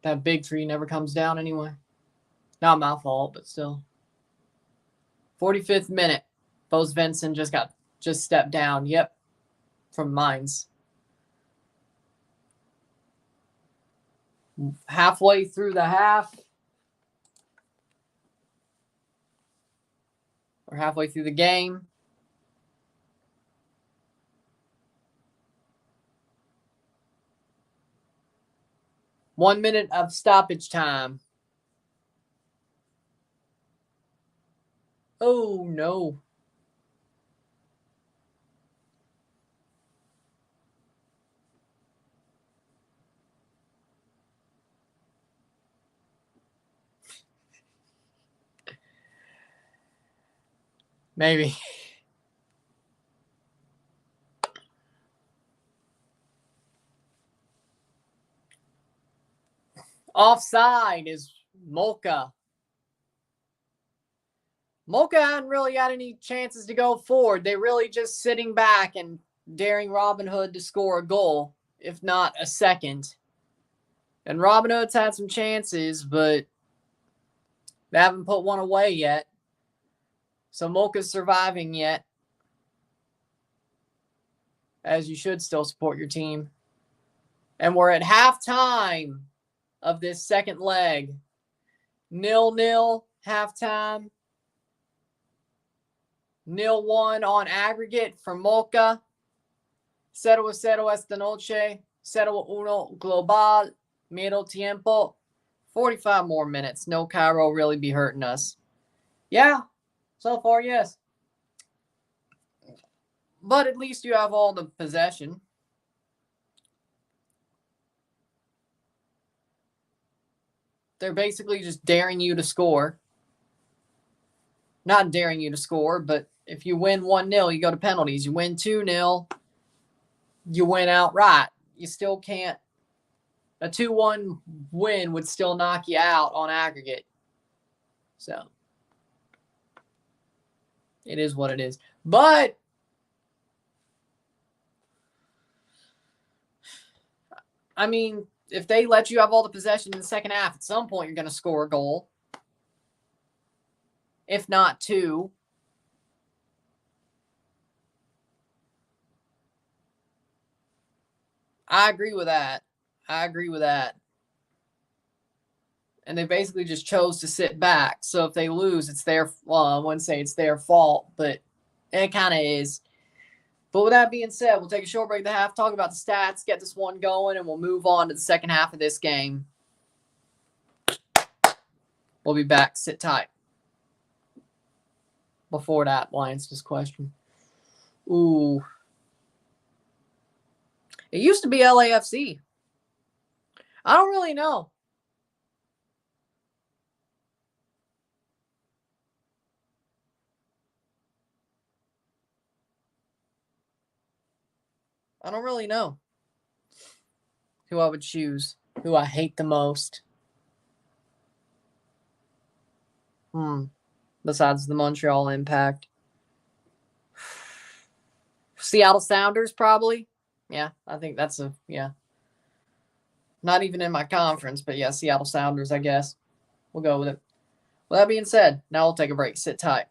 Speaker 1: that big tree never comes down anyway. Not my fault, but still. 45th minute. Bose Vincent just stepped down. Yep. From Mainz. Halfway through the half. Or halfway through the game. One minute of stoppage time. Oh, no. Maybe. Offside is Moca. Moca hadn't really got any chances to go forward. They really just sitting back and daring Robinhood to score a goal, if not a second. And Robinhood's had some chances, but they haven't put one away yet. So Moca's surviving yet. As you should still support your team. And we're at halftime of this second leg. 0-0 halftime. 0-1 on aggregate for Moca. 0-0 esta noche. 0-1 global. Middle tiempo. 45 more minutes. No Cairo really be hurting us. Yeah. So far, yes. But at least you have all the possession. They're basically just daring you to score. Not daring you to score, but if you win 1-0, you go to penalties. You win 2-0, you win outright. You still can't. A 2-1 win would still knock you out on aggregate. So it is what it is. But I mean, if they let you have all the possession in the second half, at some point you're going to score a goal. If not two. I agree with that. And they basically just chose to sit back. So if they lose, it's their, well, I wouldn't say it's their fault, but it kind of is. But with that being said, we'll take a short break at the half, talk about the stats, get this one going, and we'll move on to the second half of this game. We'll be back. Sit tight. Before that, Lions' question. Ooh. It used to be LAFC. I don't really know. I don't really know who I would choose, who I hate the most. Besides the Montreal Impact. Seattle Sounders, probably. Yeah, I think that's a, yeah. Not even in my conference, but yeah, Seattle Sounders, I guess. We'll go with it. With that being said, now we'll take a break. Sit tight.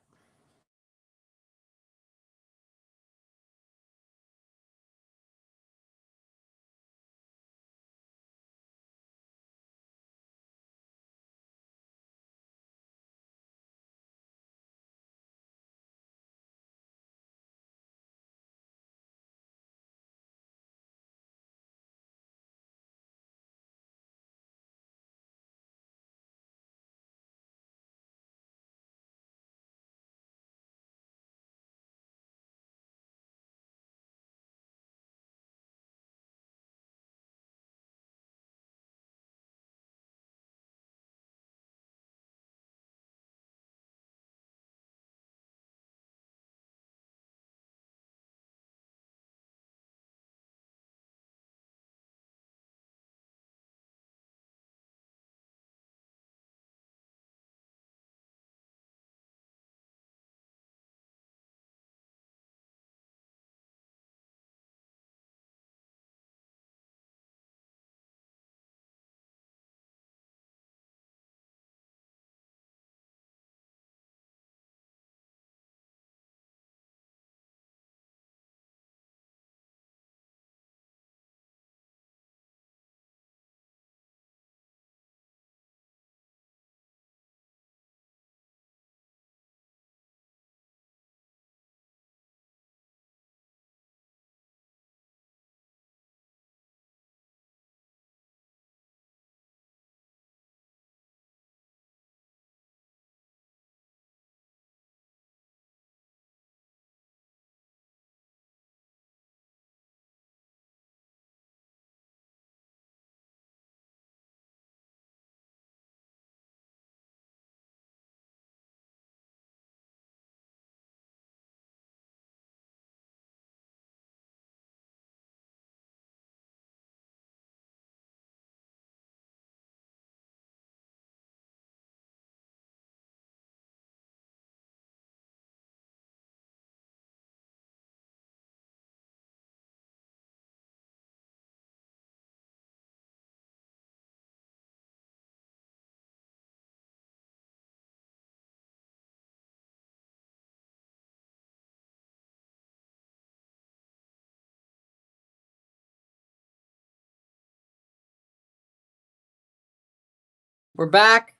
Speaker 1: We're back.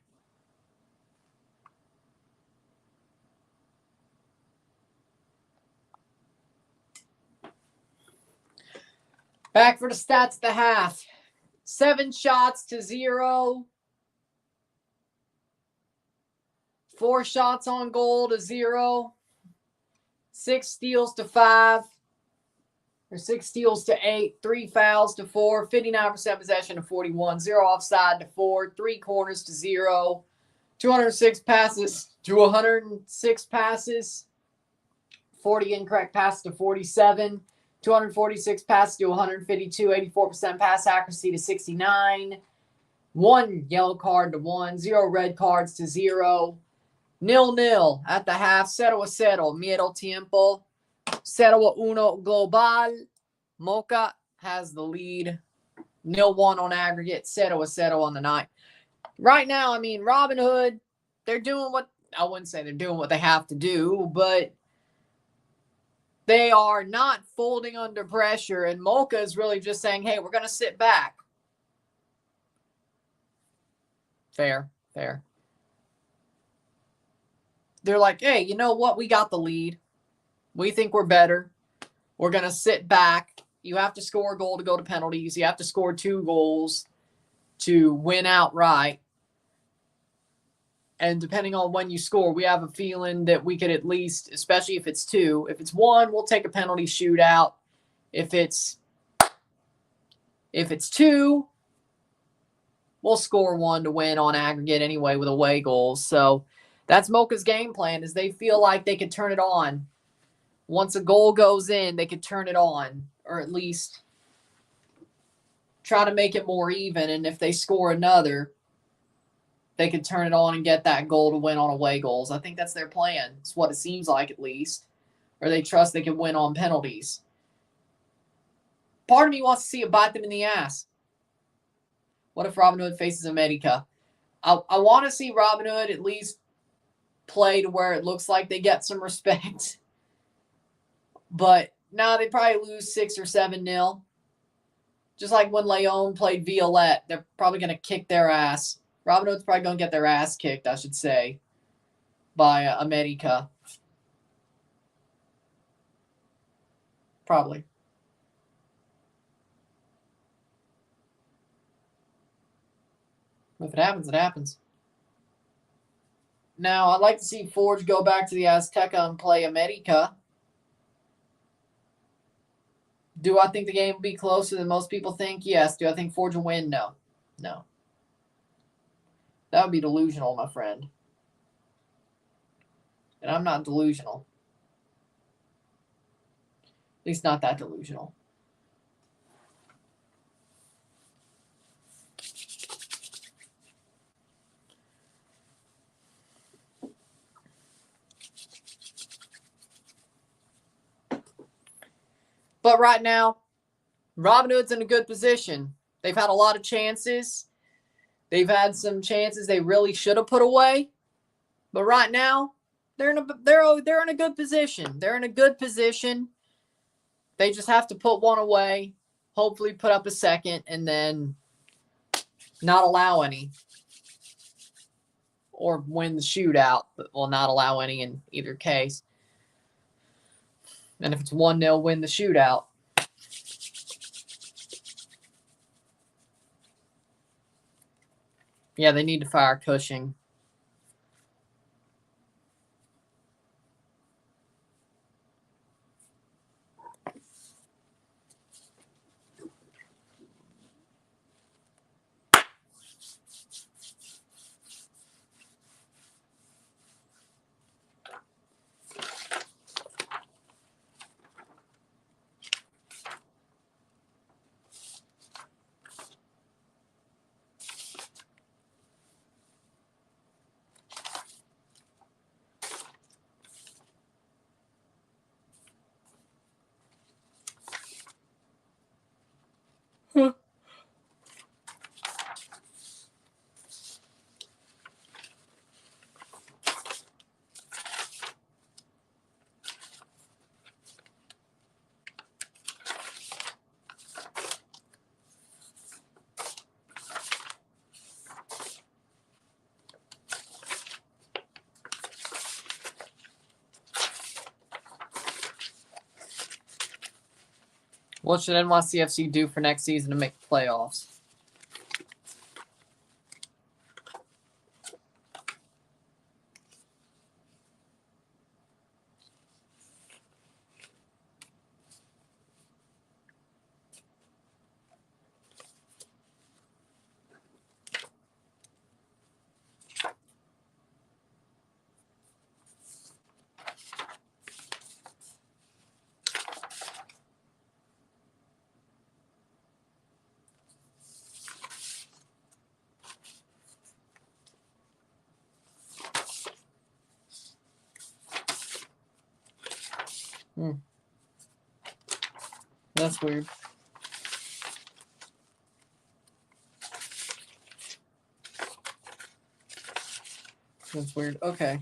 Speaker 1: Back for the stats at the half. 7 shots to 0. 4 shots on goal to 0. 6 steals to 5. Or 6 steals to 8. 3 fouls to 4. 59% possession to 41. 0 offside to 4. 3 corners to 0. 206 passes to 106 passes. 40 incorrect passes to 47. 246 passes to 152. 84% pass accuracy to 69. 1 yellow card to 1. 0 red cards to 0. 0-0 at the half. 0-0. Miedo tiempo. 0-1 global. Moca has the lead. 0-1 on aggregate. 0-0 on the night. Right now, I mean, Robinhood, they're doing what, I wouldn't say they're doing what they have to do, but they are not folding under pressure. And Moca is really just saying, hey, we're going to sit back. Fair. They're like, hey, you know what? We got the lead. We think we're better. We're going to sit back. You have to score a goal to go to penalties. You have to score 2 goals to win outright. And depending on when you score, we have a feeling that we could at least, especially if it's 2. If it's 1, we'll take a penalty shootout. If it's 2, we'll score 1 to win on aggregate anyway with away goals. So that's Moca's game plan, is they feel like they could turn it on. Once a goal goes in, they could turn it on, or at least try to make it more even. And if they score another, they could turn it on and get that goal to win on away goals. I think that's their plan. It's what it seems like, at least. Or they trust they can win on penalties. Part of me wants to see it bite them in the ass. What if Robinhood faces America? I want to see Robinhood at least play to where it looks like they get some respect. But now they probably lose 6 or 7-0. Just like when Leon played Violette, they're probably going to kick their ass. Robinhood's probably going to get their ass kicked, I should say, by America. Probably. If it happens, it happens. Now, I'd like to see Forge go back to the Azteca and play America. Do I think the game will be closer than most people think? Yes. Do I think Forge will win? No. No. That would be delusional, my friend. And I'm not delusional. At least not that delusional. But right now, Robinhood's in a good position. They've had a lot of chances. They've had some chances they really should have put away. But right now, they're in a good position. They're in a good position. They just have to put one away, hopefully put up a second, and then not allow any. Or win the shootout, but will not allow any in either case. And if it's 1-0, win the shootout. Yeah, they need to fire Cushing. What should NYCFC do for next season to make the playoffs? That's weird. That's weird. Okay.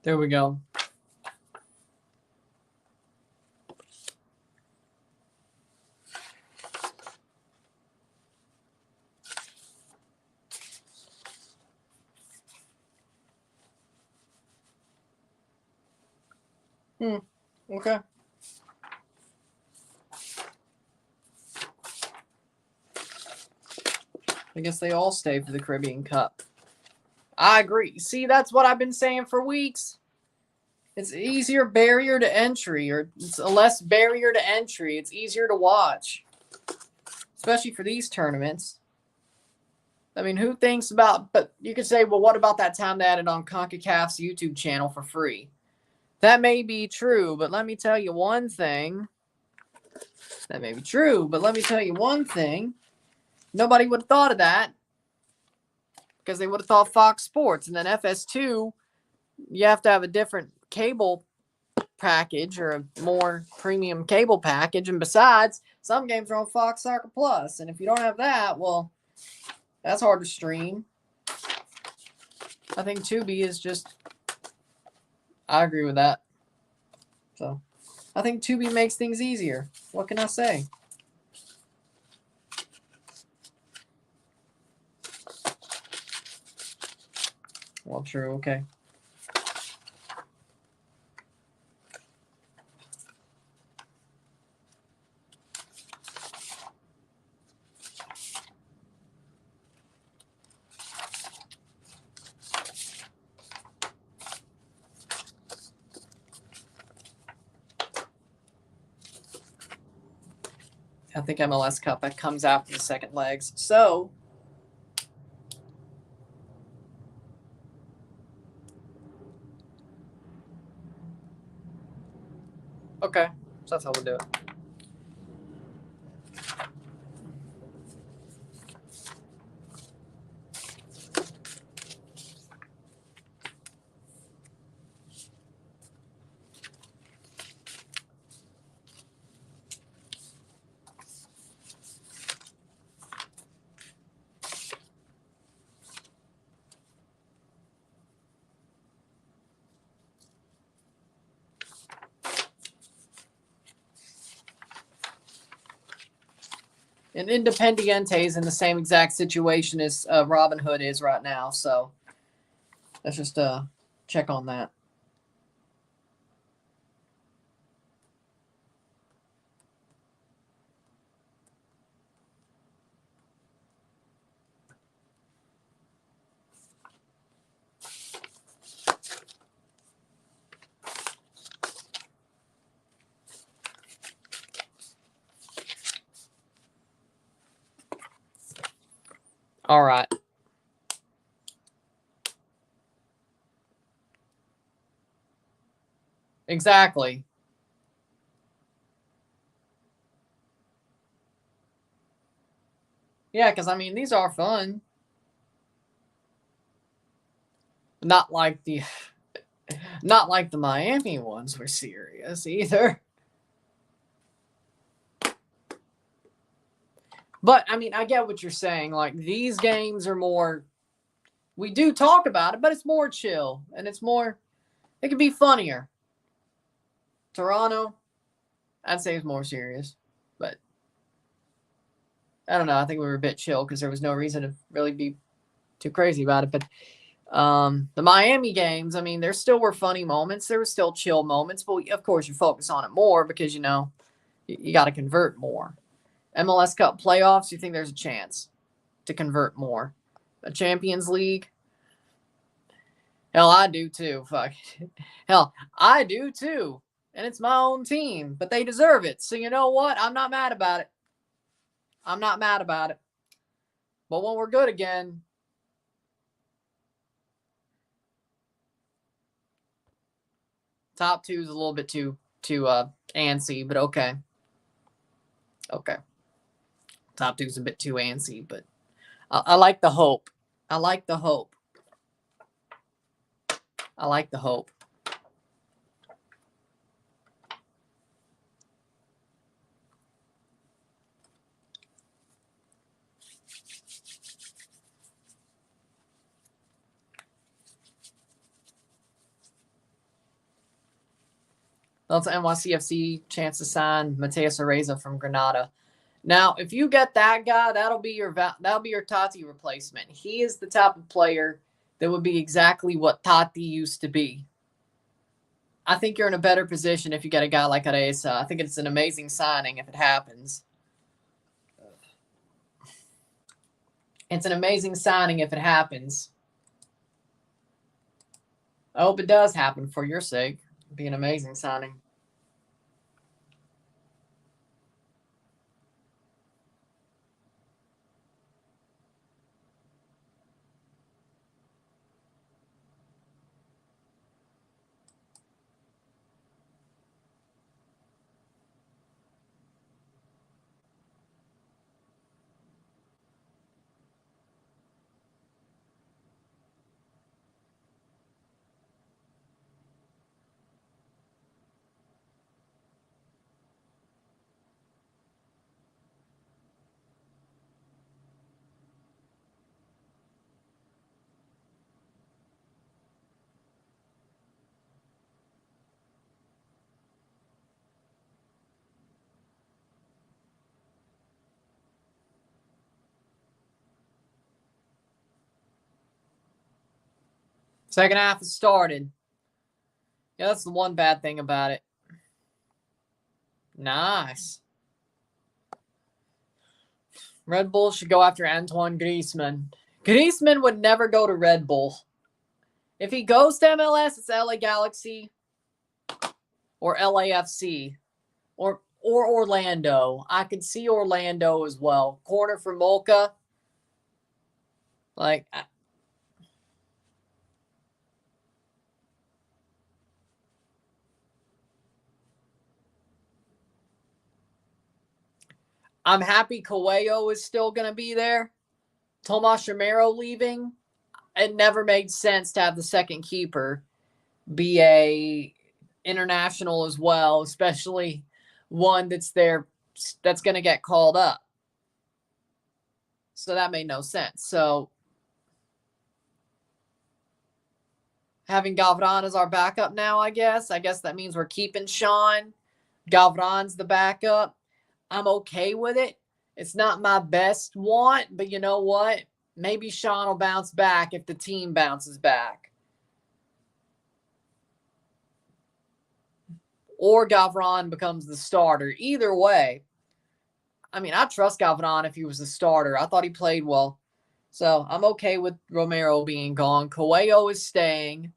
Speaker 1: There we go. Okay. I guess they all stay for the Caribbean Cup. I agree. See, that's what I've been saying for weeks. It's easier barrier to entry, or it's a less barrier to entry. It's easier to watch, especially for these tournaments. I mean, who thinks about, but you could say, well, what about that time they added on CONCACAF's YouTube channel for free? That may be true, but let me tell you one thing. That may be true, but let me tell you one thing. Nobody would have thought of that because they would have thought Fox Sports. And then FS2, you have to have a different cable package or a more premium cable package. And besides, some games are on Fox Soccer Plus. And if you don't have that, well, that's hard to stream. I think Tubi is just, I agree with that. So I think Tubi makes things easier. What can I say? Well, true. Okay. I think MLS Cup that comes after the second legs. So okay. So that's how we'll do it. And Independiente is in the same exact situation as Robinhood is right now. So let's just check on that. All right. Exactly. Yeah, because, I mean, these are fun. Not like the Miami ones were serious either. But, I mean, I get what you're saying. Like, these games are more, we do talk about it, but it's more chill. And it's more, it could be funnier. Toronto, I'd say, is more serious. But, I don't know. I think we were a bit chill because there was no reason to really be too crazy about it. But the Miami games, I mean, there still were funny moments. There were still chill moments. But, of course, you focus on it more because, you know, you got to convert more. MLS Cup playoffs, you think there's a chance to convert more? A Champions League? Hell, I do too. Fuck. Hell, I do too. And it's my own team, but they deserve it. So you know what? I'm not mad about it. I'm not mad about it. But when we're good again, top two is a little bit too antsy, but okay. Okay. Top two is a bit too antsy, but I like the hope. I like the hope. I like the hope. That's NYCFC chance to sign Mateus Areza from Granada. Now, if you get that guy, that'll be your Tati replacement. He is the type of player that would be exactly what Tati used to be. I think you're in a better position if you get a guy like Areza. I think it's an amazing signing if it happens. It's an amazing signing if it happens. I hope it does happen for your sake. It'd be an amazing signing. Second half has started. Yeah, that's the one bad thing about it. Nice. Red Bull should go after Antoine Griezmann. Griezmann would never go to Red Bull. If he goes to MLS, it's LA Galaxy or LAFC or Orlando. I could see Orlando as well. Corner for Moca. Like, I'm happy Coelho is still going to be there. Tomas Romero leaving. It never made sense to have the second keeper be a international as well, especially one that's there that's going to get called up. So that made no sense. So having Gavran as our backup now, I guess that means we're keeping Sean. Gavran's the backup. I'm okay with it. It's not my best want, but you know what? Maybe Sean will bounce back if the team bounces back. Or Gavran becomes the starter. Either way, I mean, I trust Gavran if he was the starter. I thought he played well. So I'm okay with Romero being gone. Coelho is staying,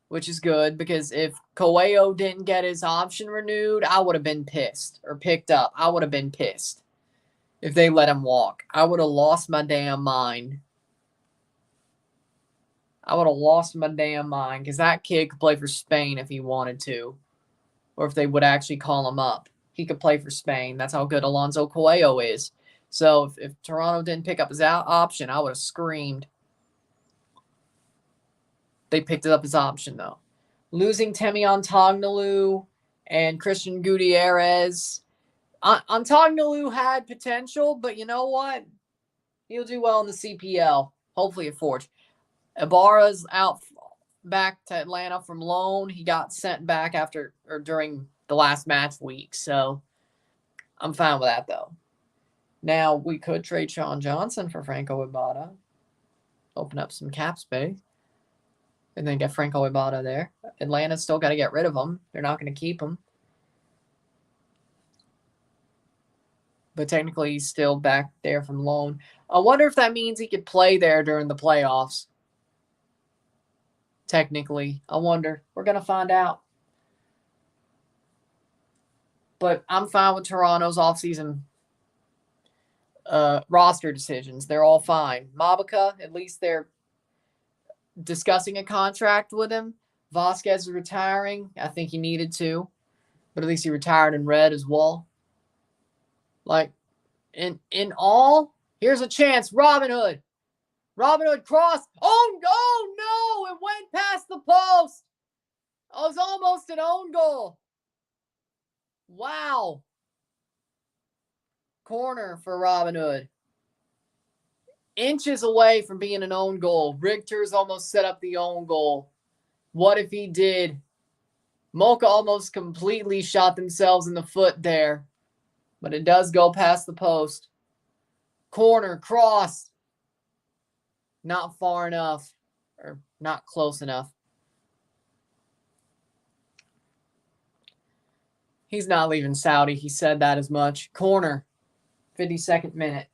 Speaker 1: which is good because if Coelho didn't get his option renewed, I would have been pissed or picked up. I would have been pissed if they let him walk. I would have lost my damn mind. I would have lost my damn mind because that kid could play for Spain if he wanted to. or if they would actually call him up. He could play for Spain. That's how good Alonso Coelho is. So if Toronto didn't pick up his option, I would have screamed. They picked it up as option, though. Losing Temi Antognalu and Christian Gutierrez. Antognalu had potential, but you know what? He'll do well in the CPL. Hopefully at Forge. Ibarra's out back to Atlanta from loan. He got sent back during the last match week. So I'm fine with that, though. Now, we could trade Sean Johnson for Franco Ibarra. Open up some cap space. And then get Franco Ibarra there. Atlanta's still got to get rid of him. They're not going to keep him. But technically, he's still back there from loan. I wonder if that means he could play there during the playoffs. Technically. I wonder. We're going to find out. But I'm fine with Toronto's offseason roster decisions. They're all fine. Mabica, at least they're discussing a contract with him. Vasquez is retiring. I think he needed to. But at least he retired in red as well. Like, in all, here's a chance. Robinhood. Robinhood cross. Oh, no. It went past the post. It was almost an own goal. Wow. Corner for Robinhood. Inches away from being an own goal. Richter's almost set up the own goal. What if he did? Moca almost completely shot themselves in the foot there. But it does go past the post. Corner, cross. Not far enough. Or not close enough. He's not leaving Saudi. He said that as much. Corner. 52nd minute.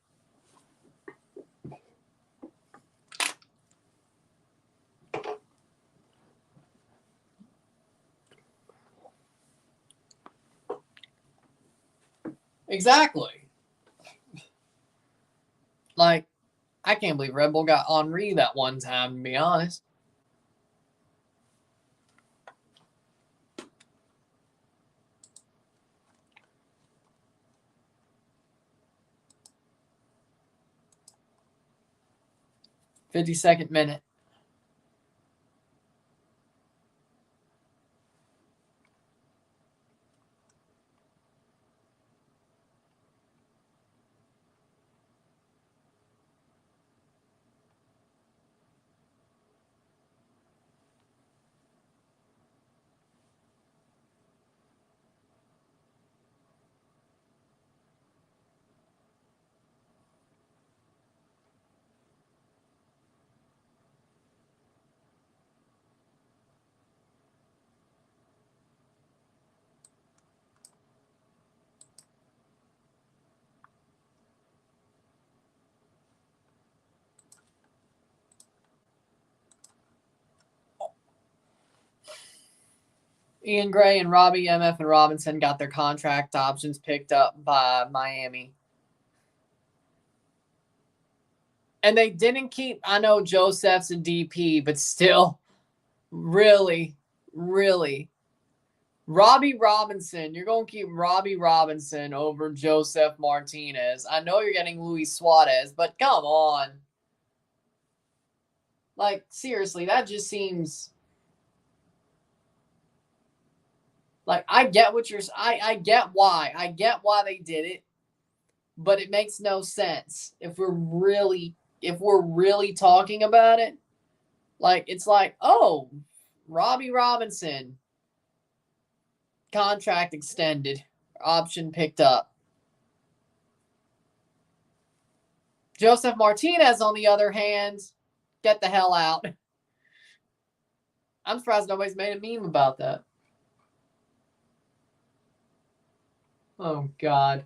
Speaker 1: Exactly. Like, I can't believe Red Bull got Henry that one time, to be honest. "52nd minute. Ian Gray and Robbie MF and Robinson got their contract options picked up by Miami. And they didn't keep, I know Joseph's a DP, but still, really, really. Robbie Robinson, you're going to keep Robbie Robinson over Joseph Martinez. I know you're getting Luis Suarez, but come on. Like, seriously, that just seems... Like, I get what you're... I get why. I get why they did it, but it makes no sense if we're really talking about it. Like, it's like, oh, Robbie Robinson, contract extended, option picked up. Joseph Martinez, on the other hand, get the hell out. I'm surprised nobody's made a meme about that. Oh, God.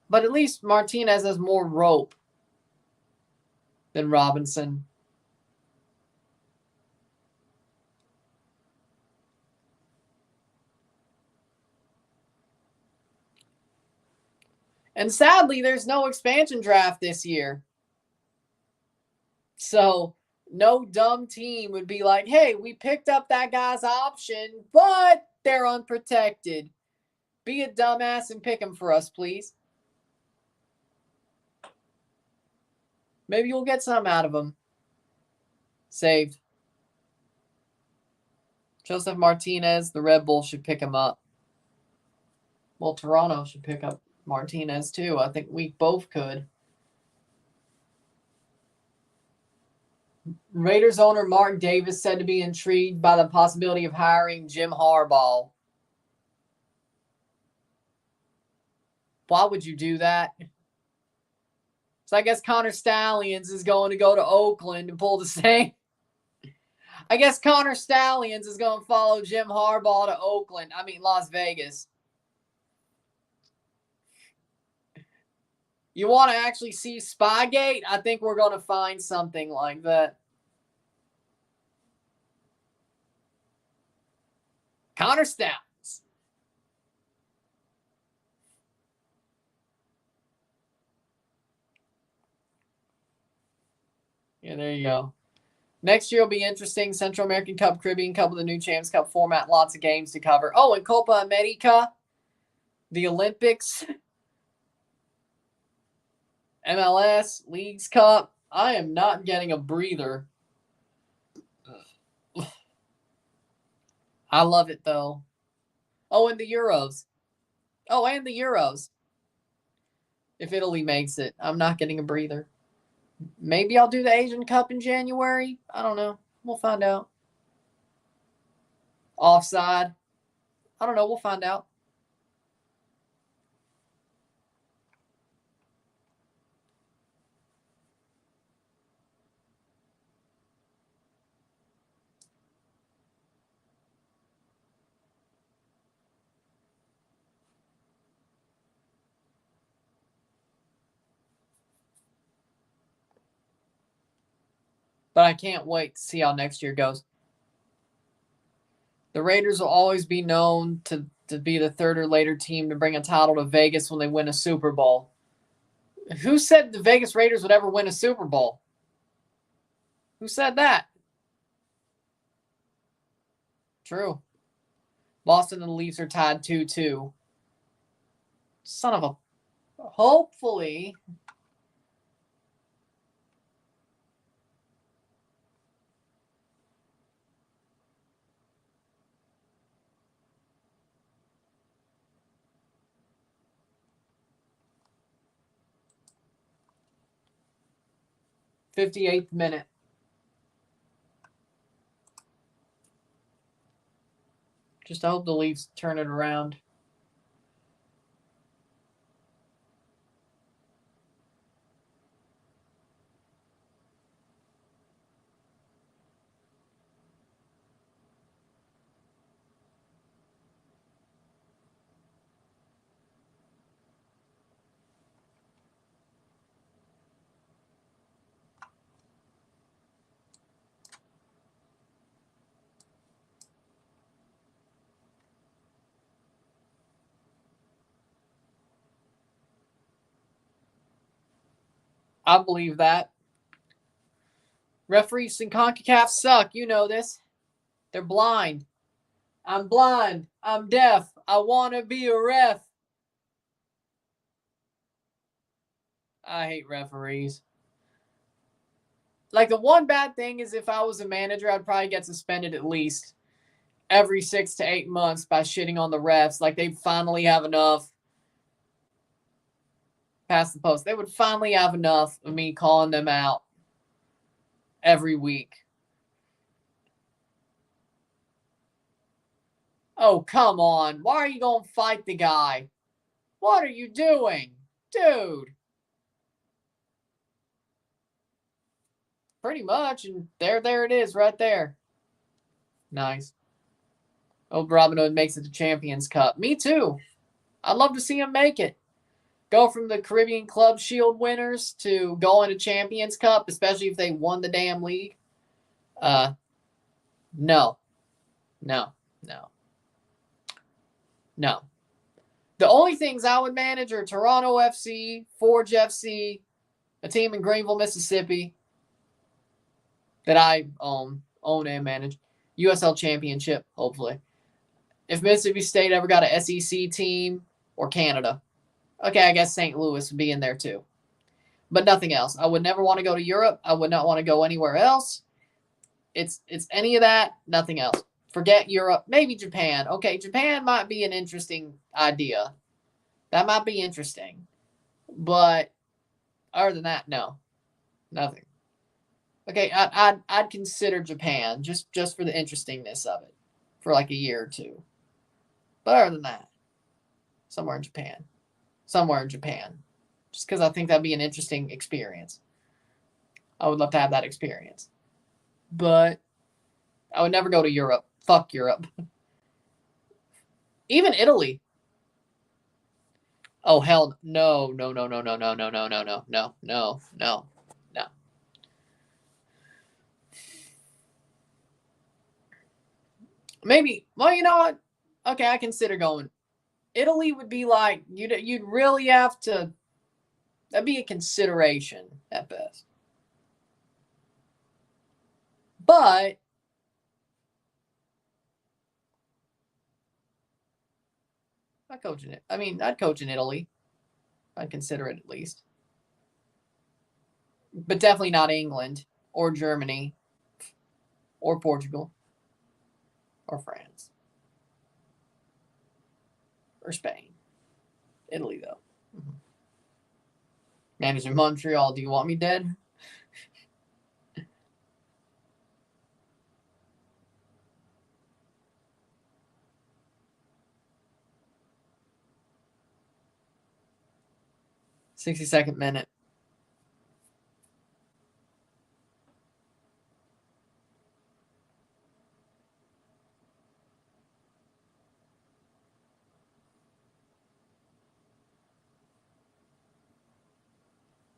Speaker 1: But at least Martinez has more rope than Robinson. And sadly, there's no expansion draft this year. So no dumb team would be like, hey, we picked up that guy's option, but they're unprotected. Be a dumbass and pick him for us, please. Maybe you'll get some out of him. Saved. Joseph Martinez, the Red Bull should pick him up. Well, Toronto should pick up Martinez too. I think we both could. Raiders owner Mark Davis said to be intrigued by the possibility of hiring Jim Harbaugh. Why would you do that? So I guess Connor Stallions is going to go to Oakland and pull the same. I guess Connor Stallions is going to follow Jim Harbaugh to Las Vegas. You want to actually see Spygate? I think we're going to find something like that. Connor Stallions. Yeah, there you go. Next year will be interesting. Central American Cup, Caribbean Cup with the new Champs Cup format. Lots of games to cover. Oh, and Copa America, the Olympics, MLS, Leagues Cup. I am not getting a breather. I love it, though. Oh, and the Euros. If Italy makes it, I'm not getting a breather. Maybe I'll do the Asian Cup in January. I don't know. We'll find out. Offside. I don't know. We'll find out. But I can't wait to see how next year goes. The Raiders will always be known to be the third or later team to bring a title to Vegas when they win a Super Bowl. Who said the Vegas Raiders would ever win a Super Bowl? Who said that? True. Boston and the Leafs are tied 2-2. Son of a... Hopefully... '58th minute. Just I hope the Leafs turn it around. I believe that. Referees in CONCACAF suck. You know this. They're blind. I'm blind. I'm deaf. I want to be a ref. I hate referees. Like, the one bad thing is if I was a manager, I'd probably get suspended at least every 6 to 8 months by shitting on the refs. Like, they'd finally have enough. Past the post. They would finally have enough of me calling them out every week. Oh, come on. Why are you going to fight the guy? What are you doing? Dude. Pretty much. And there it is right there. Nice. Hope Robinhood makes it to Champions Cup. Me too. I'd love to see him make it. Go from the Caribbean Club Shield winners to going to Champions Cup, especially if they won the damn league. No. The only things I would manage are Toronto FC, Forge FC, a team in Greenville, Mississippi, that I own and manage. USL Championship, hopefully. If Mississippi State ever got an SEC team or Canada, okay, I guess St. Louis would be in there too. But nothing else. I would never want to go to Europe. I would not want to go anywhere else. It's any of that, nothing else. Forget Europe. Maybe Japan. Okay, Japan might be an interesting idea. That might be interesting. But other than that, no. Nothing. Okay, I'd consider Japan just for the interestingness of it for like a year or two. But other than that, somewhere in Japan. Just because I think that'd be an interesting experience. I would love to have that experience. But I would never go to Europe. Fuck Europe. Even Italy. Oh, hell no. Maybe, well, you know what? Okay, I consider going. Italy would be like, you'd really have to, that'd be a consideration at best. But I'd coach in Italy. I'd consider it at least. But definitely not England or Germany or Portugal or France or Spain. Italy, though. Mm-hmm. Manager Montreal, do you want me dead? $60-second minute.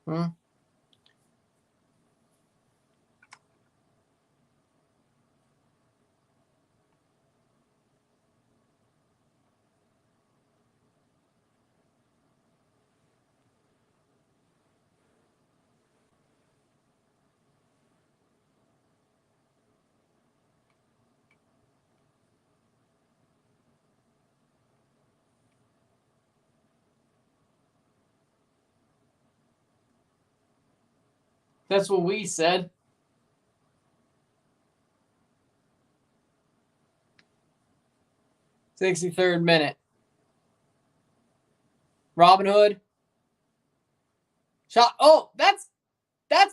Speaker 1: Hmm. That's what we said. $63rd minute. Robinhood. Shot. Oh, that's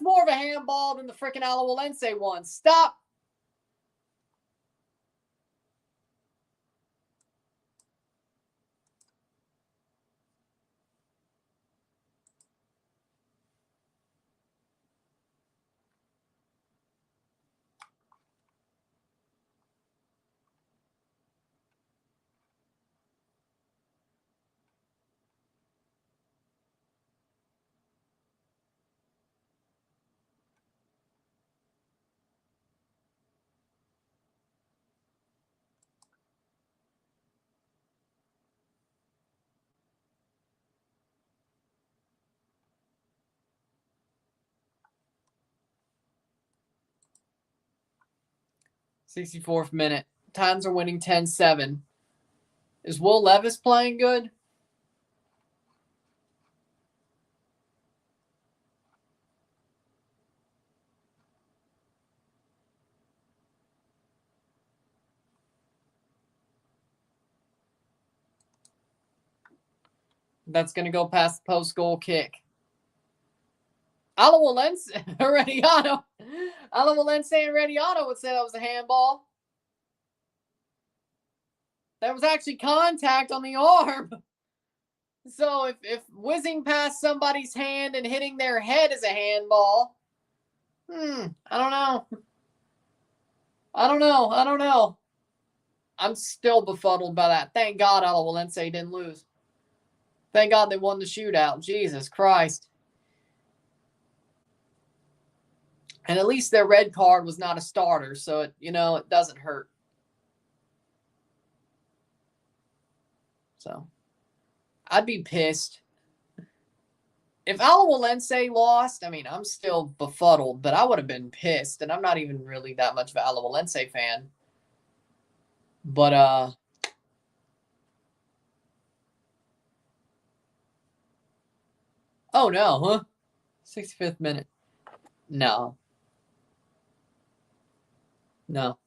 Speaker 1: more of a handball than the freaking Alajuelense one. Stop. $64th minute. Times are winning 10-7. Is Will Levis playing good? That's going to go past the post-goal kick. Alajuelense and Herediano would say that was a handball. That was actually contact on the arm. So if whizzing past somebody's hand and hitting their head is a handball, I don't know. I'm still befuddled by that. Thank God Alajuelense didn't lose. Thank God they won the shootout. Jesus Christ. And at least their red card was not a starter, so it doesn't hurt. So I'd be pissed. If Alajuelense lost, I mean, I'm still befuddled, but I would have been pissed. And I'm not even really that much of an Alajuelense fan. But, oh no, huh? 65th minute. No. No.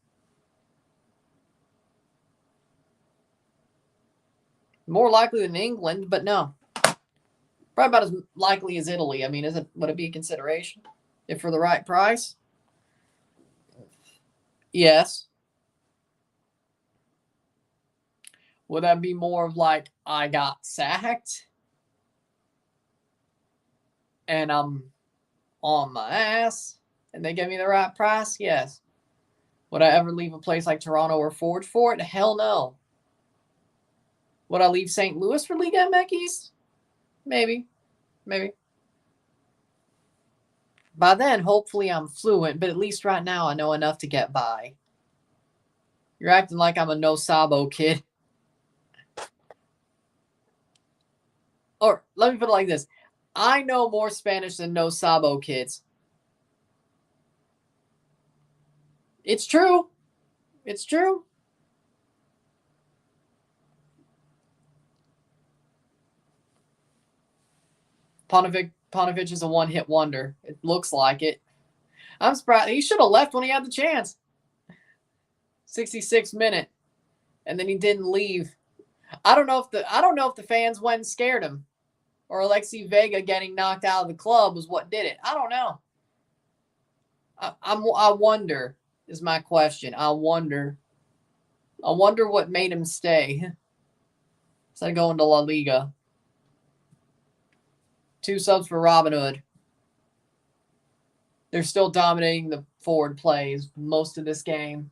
Speaker 1: More likely than England, but no. Probably about as likely as Italy. I mean, would it be a consideration if for the right price? Yes. Would that be more of like I got sacked and I'm on my ass and they give me the right price? Yes. Would I ever leave a place like Toronto or Forge for it? Hell no. Would I leave St. Louis for Liga MX? Maybe. Maybe. By then, hopefully I'm fluent, but at least right now I know enough to get by. You're acting like I'm a no sabo kid. Or let me put it like this. I know more Spanish than no sabo kids. It's true. It's true. Paunovic is a one-hit wonder. It looks like it. I'm surprised. He should have left when he had the chance. 66th minute. And then he didn't leave. I don't know if the fans went and scared him. Or Alexi Vega getting knocked out of the club was what did it. I don't know. I wonder is my question. I wonder what made him stay. Instead of going to La Liga. 2 subs for Robinhood. They're still dominating the forward plays most of this game.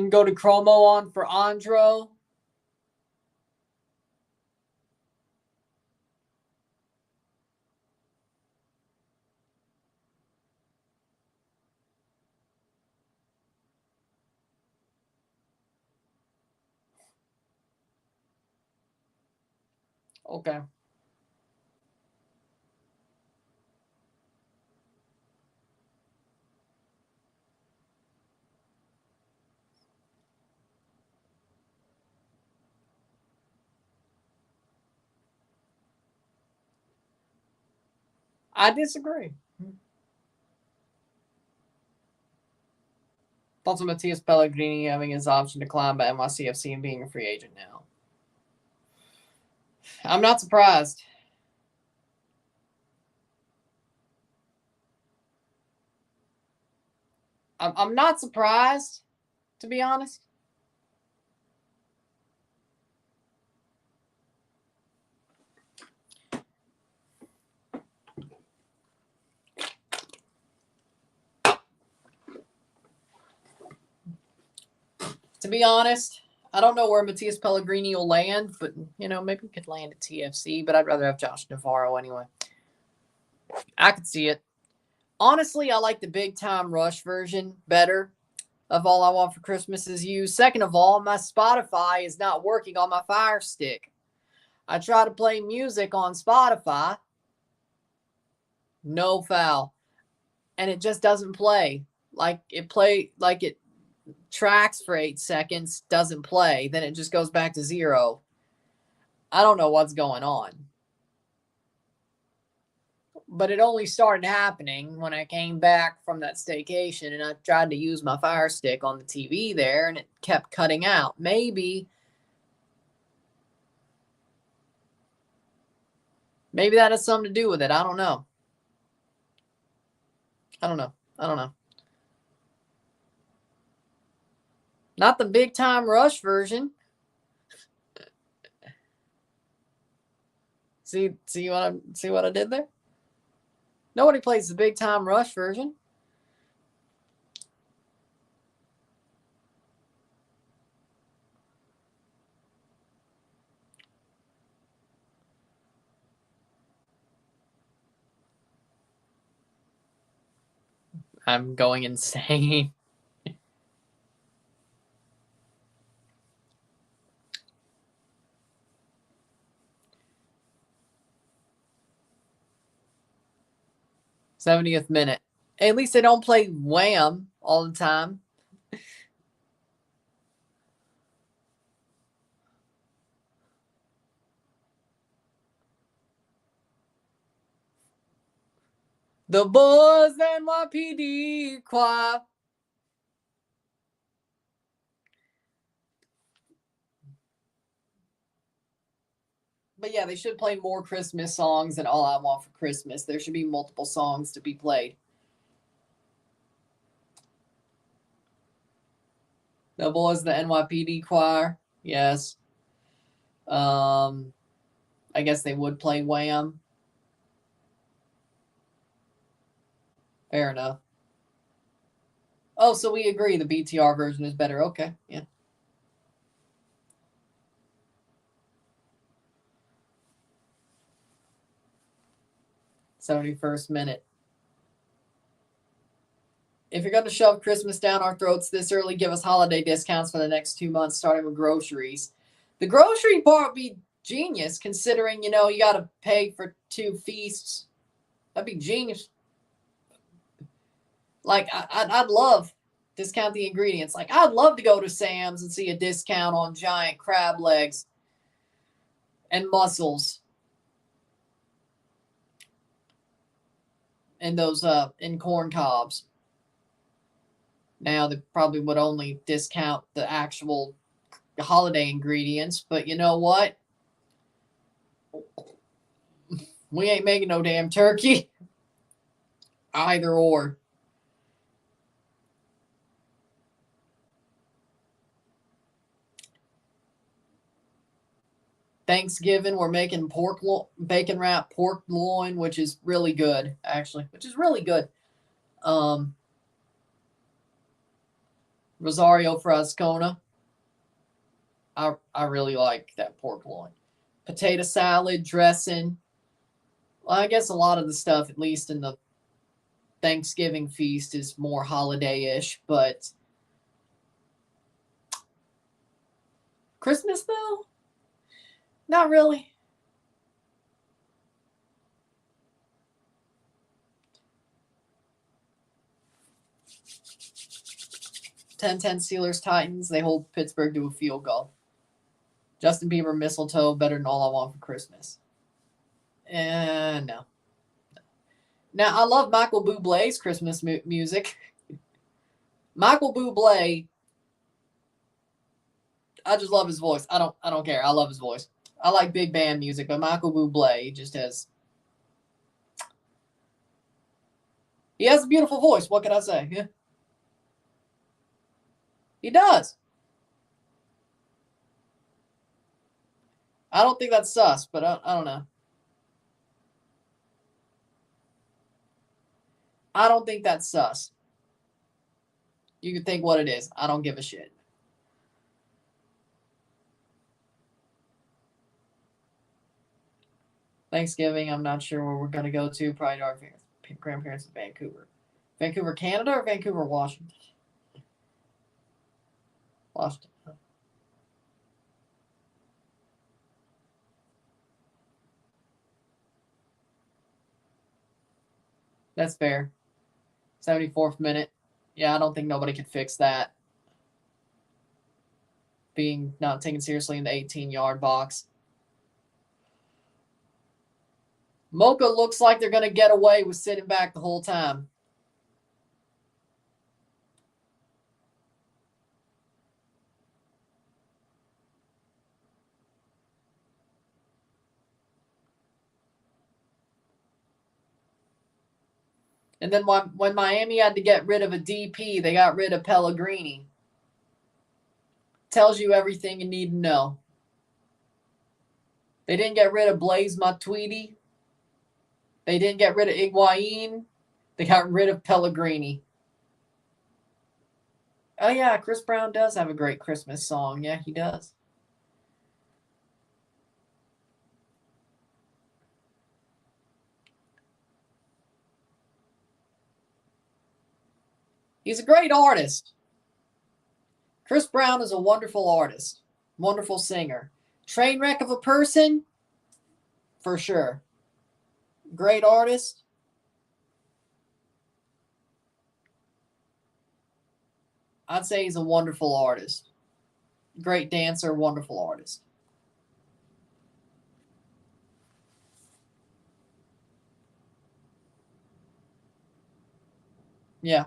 Speaker 1: Go to Chromo on for Andro. Okay. I disagree. Also, Matias Pellegrini having his option declined by NYCFC and being a free agent now. I'm not surprised. I'm not surprised, to be honest. To be honest, I don't know where Matias Pellegrini will land, but, maybe he could land at TFC, but I'd rather have Josh Navarro anyway. I could see it. Honestly, I like the Big Time Rush version better of All I Want for Christmas Is You. Second of all, my Spotify is not working on my Fire Stick. I try to play music on Spotify. No foul. And it just doesn't play. Like it tracks for 8 seconds, doesn't play, then it just goes back to 0. I don't know what's going on. But it only started happening when I came back from that staycation and I tried to use my Fire Stick on the TV there and it kept cutting out. Maybe that has something to do with it. I don't know. Not the Big Time Rush version. See what I did there? Nobody plays the Big Time Rush version. I'm going insane. '70th minute. At least they don't play Wham all the time. The boys NYPD choir. But yeah, they should play more Christmas songs than All I Want for Christmas. There should be multiple songs to be played. The boys, the NYPD choir. Yes. I guess they would play Wham. Fair enough. Oh, so we agree the BTR version is better. Okay, yeah. 71st minute. If you're going to shove Christmas down our throats this early, give us holiday discounts for the next 2 months, starting with groceries. The grocery part would be genius, considering, you got to pay for 2 feasts. That'd be genius. Like, I'd love discount the ingredients. Like, I'd love to go to Sam's and see a discount on giant crab legs and mussels and those in corn cobs. Now they probably would only discount the actual holiday ingredients, but you know what? We ain't making no damn turkey. Either or. Thanksgiving, we're making bacon wrap pork loin, which is really good, actually. Which is really good. Rosario Frascona. I really like that pork loin. Potato salad, dressing. Well, I guess a lot of the stuff, at least in the Thanksgiving feast, is more holiday-ish, but Christmas, though? Not really. Ten Steelers Titans. They hold Pittsburgh to a field goal. Justin Bieber mistletoe better than All I Want for Christmas. No. Now I love Michael Bublé's Christmas music. Michael Bublé. I just love his voice. I don't care. I love his voice. I like big band music, but Michael Bublé just has. He has a beautiful voice. What can I say? Yeah. He does. I don't think that's sus, but I don't know. I don't think that's sus. You can think what it is. I don't give a shit. Thanksgiving, I'm not sure where we're going to go to. Probably to our grandparents in Vancouver. Vancouver, Canada, or Vancouver, Washington? Washington. That's fair. 74th minute. Yeah, I don't think nobody can fix that. Being not taken seriously in the 18-yard box. Moca looks like they're going to get away with sitting back the whole time. And then when Miami had to get rid of a DP, they got rid of Pellegrini. Tells you everything you need to know. They didn't get rid of Blaise Matuidi. They didn't get rid of Higuain. They got rid of Pellegrini. Oh, yeah, Chris Brown does have a great Christmas song. Yeah, he does. He's a great artist. Chris Brown is a wonderful artist. Wonderful singer. Train wreck of a person? For sure. Great artist? I'd say he's a wonderful artist. Great dancer, wonderful artist. Yeah.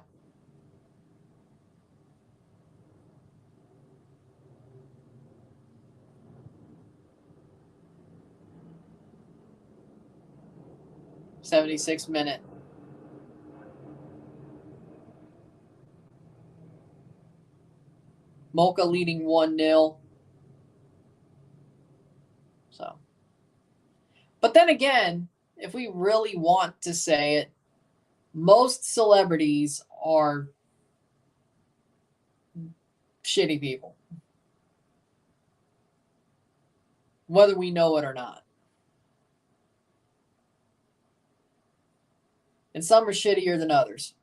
Speaker 1: '76 minute. Moca leading 1-0. So. But then again, if we really want to say it, most celebrities are shitty people. Whether we know it or not. And some are shittier than others.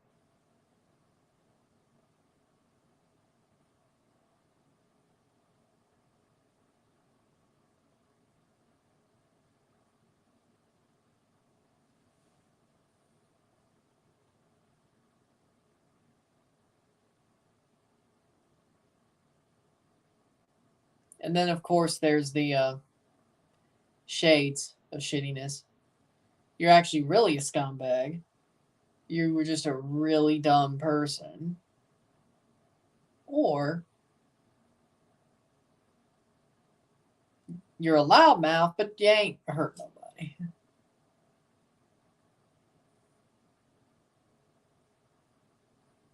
Speaker 1: And then, of course, there's the shades of shittiness. You're actually really a scumbag. You were just a really dumb person. Or you're a loudmouth, but you ain't hurt nobody.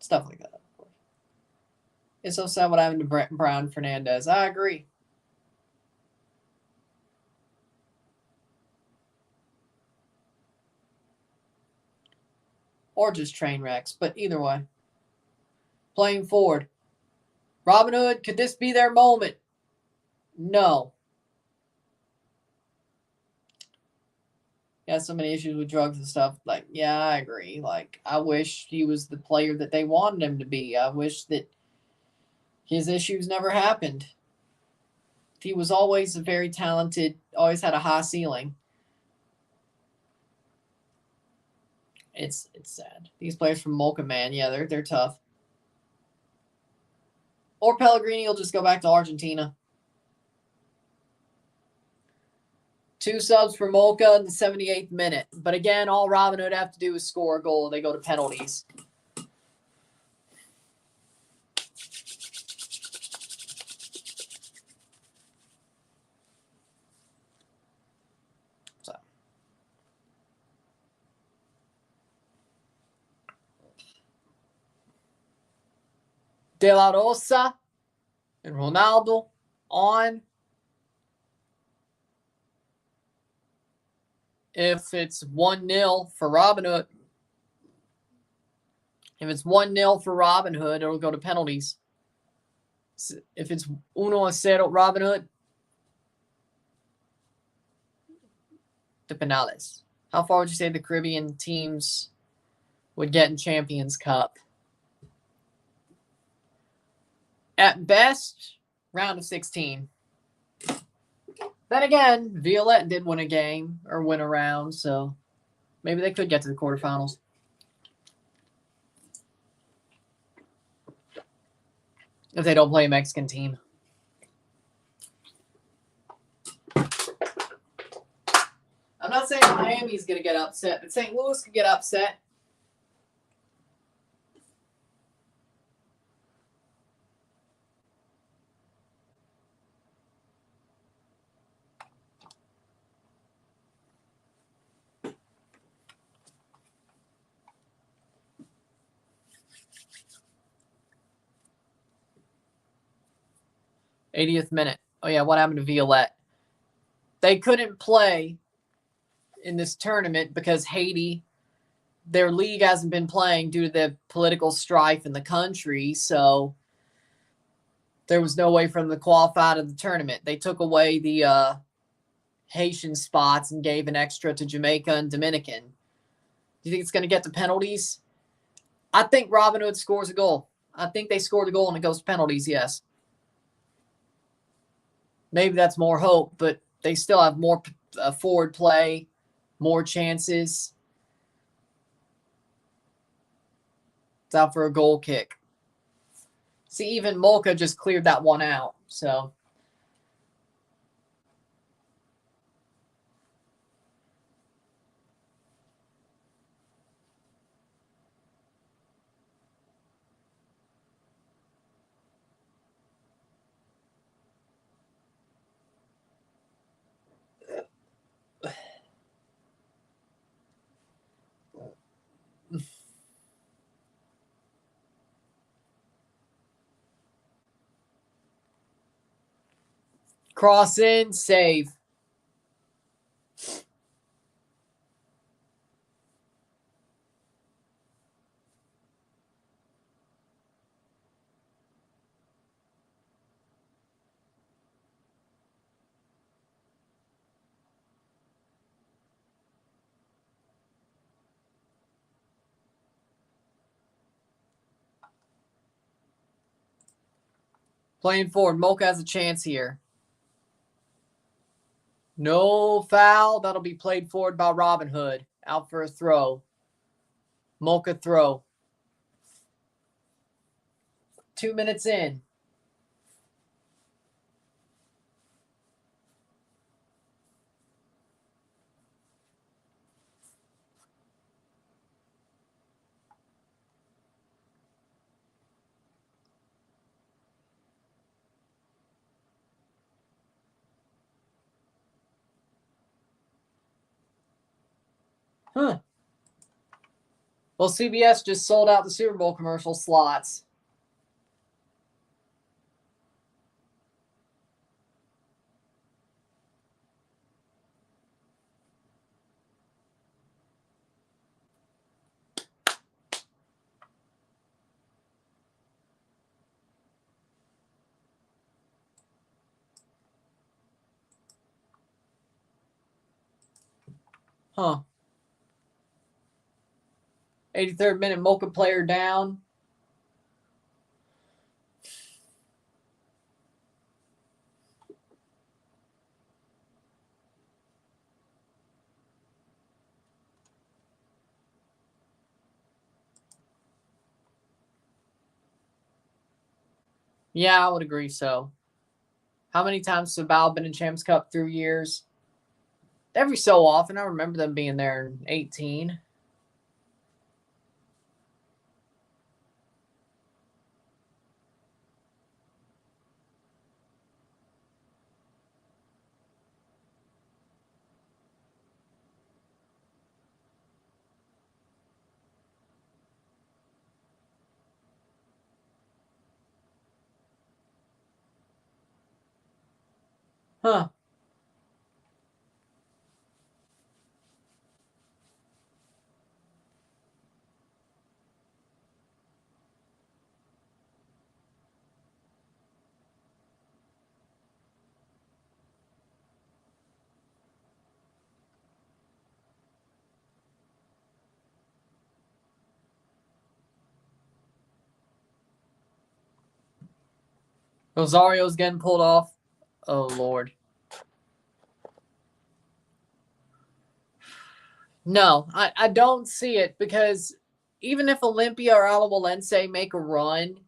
Speaker 1: Stuff like that, of course. It's so sad what happened to Brown Fernandez. I agree. Or just train wrecks, but either way. Playing forward. Robinhood, could this be their moment? No. He has so many issues with drugs and stuff. Like, yeah, I agree. Like, I wish he was the player that they wanted him to be. I wish that his issues never happened. He was always a very talented, always had a high ceiling. It's sad. These players from Moca, man, yeah, they're tough. Or Pellegrini will just go back to Argentina. 2 subs for Moca in the 78th minute. But again, all Robinhood have to do is score a goal. They go to penalties. So. De La Rosa and Ronaldo on. If it's 1-0 for Robinhood, it'll go to penalties. If it's 1-0 Robinhood, to penales. How far would you say the Caribbean teams would get in Champions Cup? At best, round of 16. Then again, Violette did win a game or win a round, so maybe they could get to the quarterfinals. If they don't play a Mexican team. I'm not saying Miami's going to get upset, but St. Louis could get upset. '80th minute. Oh, yeah, what happened to Violette? They couldn't play in this tournament because Haiti, their league hasn't been playing due to the political strife in the country, so there was no way for them to qualify to the tournament. They took away the Haitian spots and gave an extra to Jamaica and Dominican. Do you think it's going to get to penalties? I think Robinhood scores a goal. I think they score the goal and it goes to penalties, yes. Maybe that's more hope, but they still have more forward play, more chances. It's out for a goal kick. See, even Moca just cleared that one out, so... Cross in, save. Playing forward. Moca has a chance here. No foul. That'll be played forward by Robinhood. Out for a throw. Moca throw. 2 minutes in. Huh. Well, CBS just sold out the Super Bowl commercial slots. Huh. 83rd minute, Mocha player down. Yeah, I would agree so. How many times has Val been in Champs Cup through years? Every so often. I remember them being there in 18. Huh. Rosario's getting pulled off. Oh, Lord. No, I don't see it because even if Olympia or Alajuelense make a run,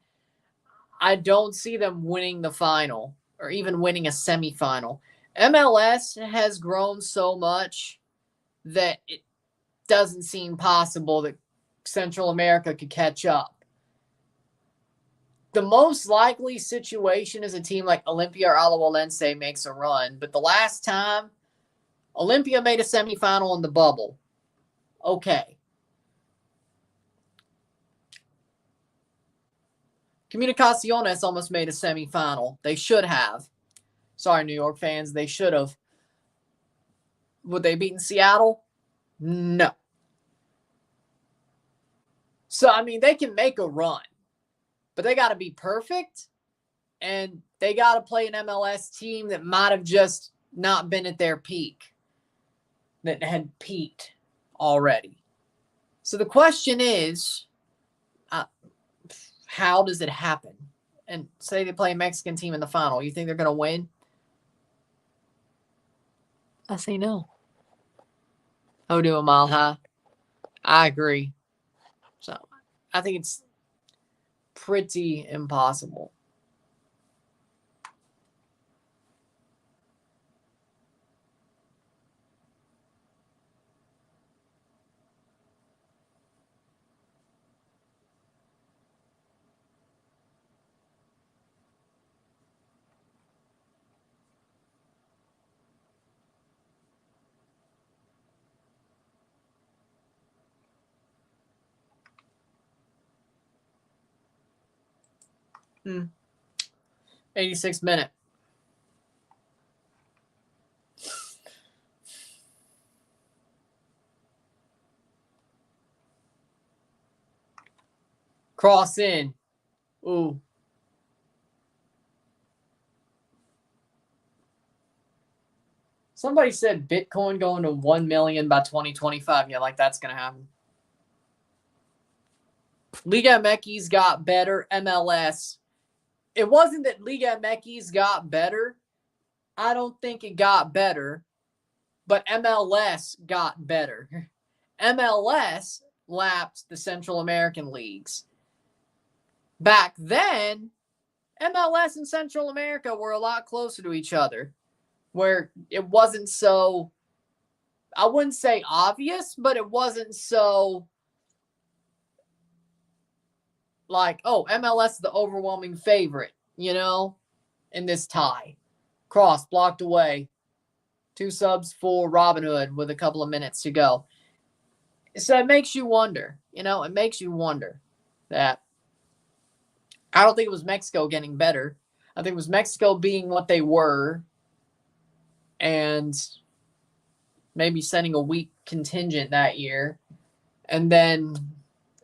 Speaker 1: I don't see them winning the final or even winning a semifinal. MLS has grown so much that it doesn't seem possible that Central America could catch up. The most likely situation is a team like Olympia or Alajuelense makes a run, but the last time Olympia made a semifinal in the bubble. Okay. Comunicaciones almost made a semifinal. They should have. Sorry, New York fans. They should have. Would they beat Seattle? No. So, I mean, they can make a run, but they got to be perfect, and they got to play an MLS team that might have just not been at their peak, that had peaked already. So the question is, how does it happen? And say they play a Mexican team in the final. You think they're going to win? I say no. Oh, do a mile high. I agree. So I think it's pretty impossible. Hmm. 86th minute. Cross in. Ooh. Somebody said Bitcoin going to 1 million by 2025. Yeah, like that's going to happen. Liga MX got better. MLS. It wasn't that Liga MX got better. I don't think it got better. But MLS got better. MLS lapped the Central American leagues. Back then, MLS and Central America were a lot closer to each other, where it wasn't so, I wouldn't say obvious, but it wasn't so like, oh, MLS is the overwhelming favorite, you know, in this tie. Cross blocked away. 2 subs for Robinhood with a couple of minutes to go. So it makes you wonder, it makes you wonder that I don't think it was Mexico getting better. I think it was Mexico being what they were and maybe sending a weak contingent that year, and then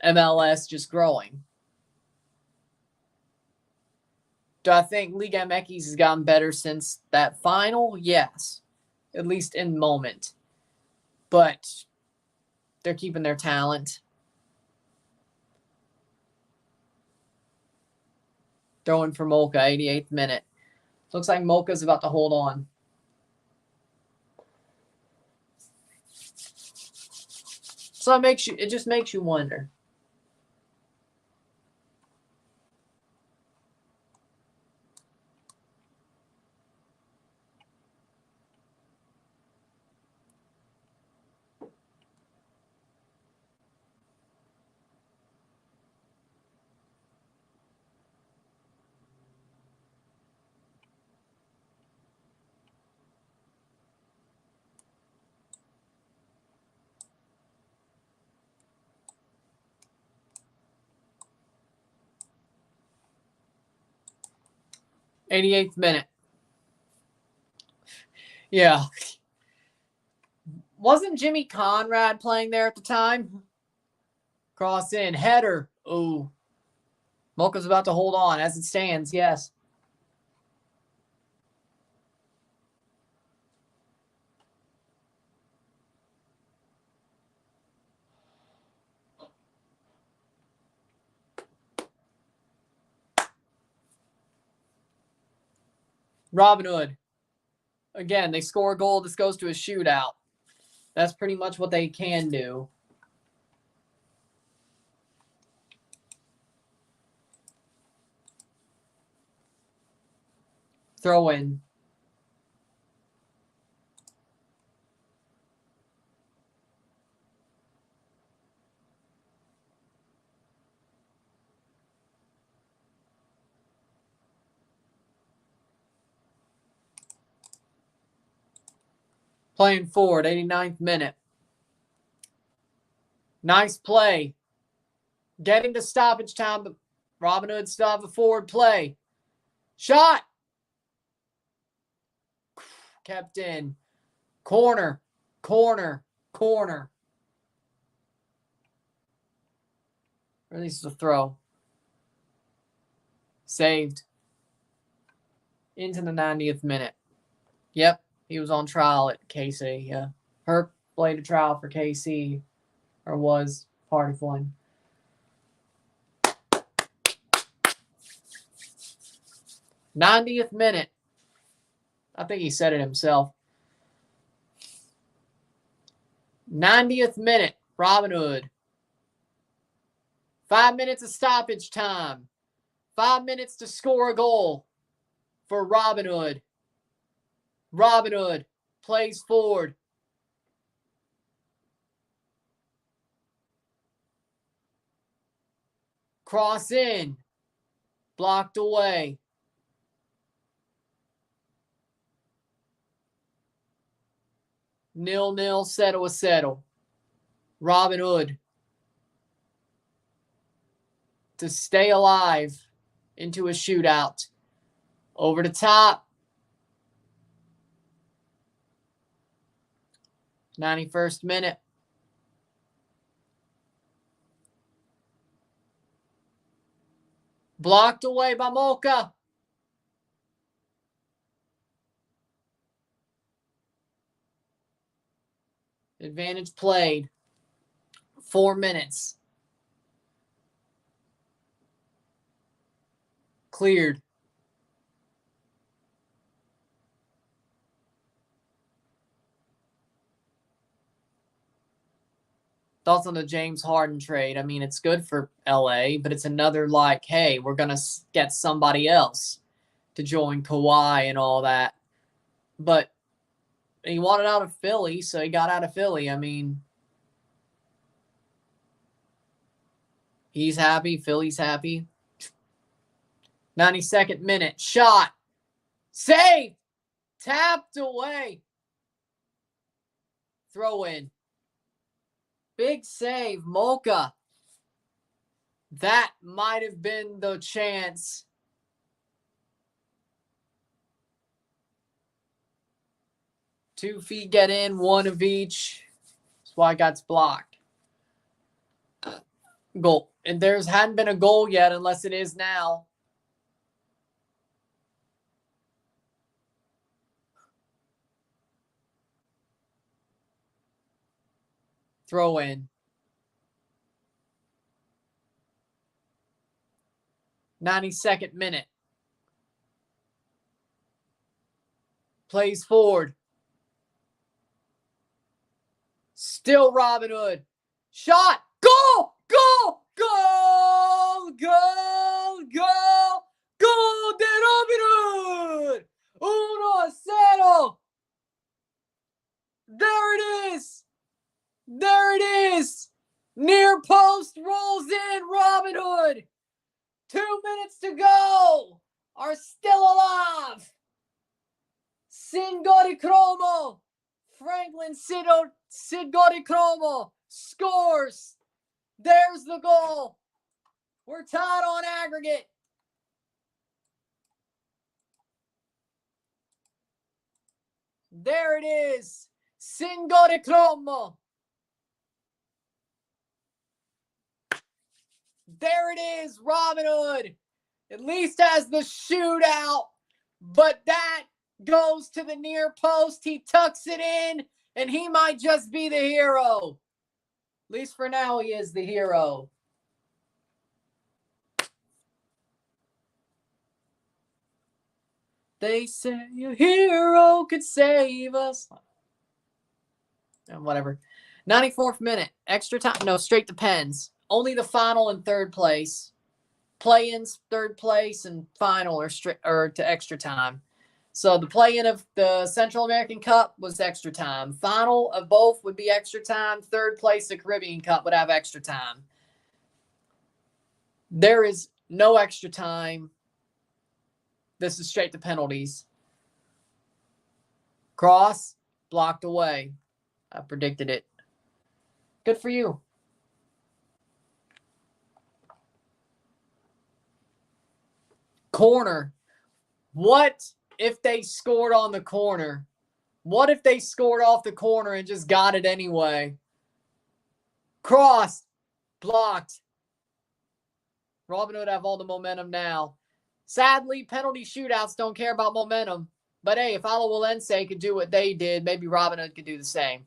Speaker 1: MLS just growing. Do I think Liga MX has gotten better since that final? Yes, at least in moment. But they're keeping their talent. Throwing for Moca, 88th minute. Looks like Moca's about to hold on. So it just makes you wonder. '88th minute. Yeah. Wasn't Jimmy Conrad playing there at the time? Cross in. Header. Ooh. Mocha's about to hold on as it stands. Yes. Robinhood. Again, they score a goal. This goes to a shootout. That's pretty much what they can do. Throw in. Playing forward, 89th minute. Nice play. Getting to stoppage time, but Robinhood still have a forward play. Shot. Kept in. Corner. Corner. Corner. Or at least a throw. Saved. Into the 90th minute. Yep, he was on trial at KC. Yeah. Herc played a trial for KC, or was part of one. 90th minute. I think he said it himself. 90th minute, Robinhood. 5 minutes of stoppage time. 5 minutes to score a goal for Robinhood. Robinhood plays forward. Cross in. Blocked away. Nil-nil, settle. Robinhood to stay alive into a shootout. Over the top. 91st minute. Blocked away by Moca. Advantage played. 4 minutes. Cleared. Thoughts on the James Harden trade? I mean, it's good for LA, but it's another like, hey, we're going to get somebody else to join Kawhi and all that. But he wanted out of Philly, so he got out of Philly. I mean, he's happy. Philly's happy. 92nd minute. Shot. Save. Tapped away. Throw in. Big save. Moca. That might have been the chance. Two feet get in, one of each. That's why it got blocked. Goal. And there's hadn't been a goal yet unless it is now. Throw in. 92nd minute. Plays forward. Still Robinhood. Shot. Goal! Goal! Goal! Goal! Goal! Goal de Robinhood! 1-0. There it is. There it is. Near post rolls in. Robinhood. 2 minutes to go. Are still alive. Singodikromo. Franklin Singodikromo scores. There's the goal. We're tied on aggregate. There it is. Singodikromo. There it is. Robinhood at least has the shootout, but that goes to the near post. He tucks it in, and he might just be the hero. At least for now, he is the hero. They say a hero could save us. And whatever. 94th minute. Extra time. No, straight to pens. Only the final and third place. Play-ins, third place, and final are to extra time. So the play-in of the Central American Cup was extra time. Final of both would be extra time. Third place, the Caribbean Cup would have extra time. There is no extra time. This is straight to penalties. Cross, blocked away. I predicted it. Good for you. Corner. What if they scored on the corner? What if they scored off the corner and just got it anyway? Cross. Blocked. Robinhood have all the momentum now. Sadly, penalty shootouts don't care about momentum. But hey, if Alajuelense could do what they did, maybe Robinhood could do the same.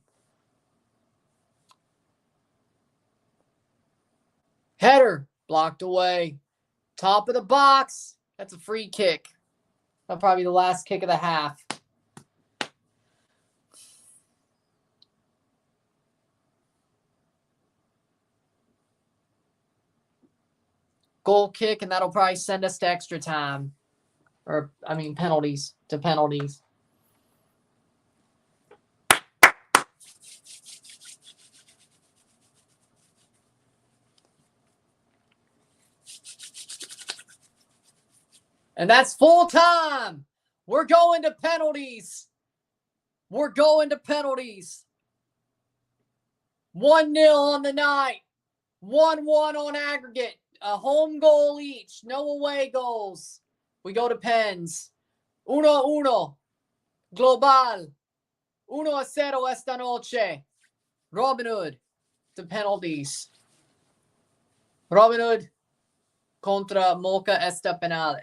Speaker 1: Header. Blocked away. Top of the box. That's a free kick. That'll probably be the last kick of the half. Goal kick, and that'll probably send us to extra time. Or, I mean, penalties. To penalties. And that's full time. We're going to penalties. We're going to penalties. 1-0 on the night. 1-1 on aggregate. A home goal each. No away goals. We go to pens. 1-1. Global. 1-0 esta noche. Robinhood to penalties. Robinhood contra Moca esta penales.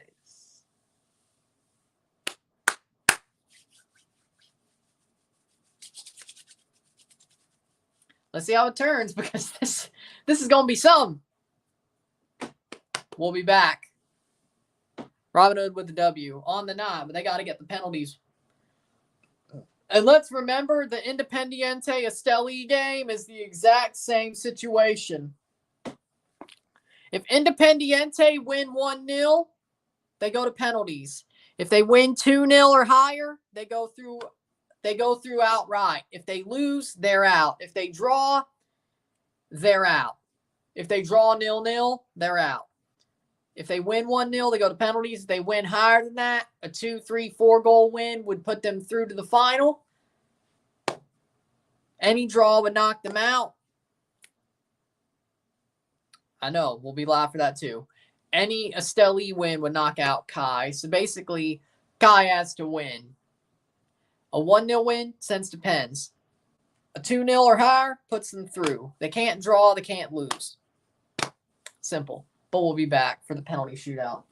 Speaker 1: Let's see how it turns, because this is going to be some. We'll be back. Robinhood with the W on the 9, but they got to get the penalties. And let's remember, the Independiente Esteli game is the exact same situation. If Independiente win 1-0, they go to penalties. If they win 2-0 or higher, they go through outright. If they lose, they're out. If they draw, they're out. If they draw 0-0, they're out. If they win 1-0, they go to penalties. If they win higher than that, a 2, 3, 4 goal win would put them through to the final. Any draw would knock them out. I know, we'll be live for that too. Any Esteli win would knock out Kai. So basically, Kai has to win. A 1-0 win sends to pens. A 2-0 or higher puts them through. They can't draw, they can't lose. Simple. But we'll be back for the penalty shootout.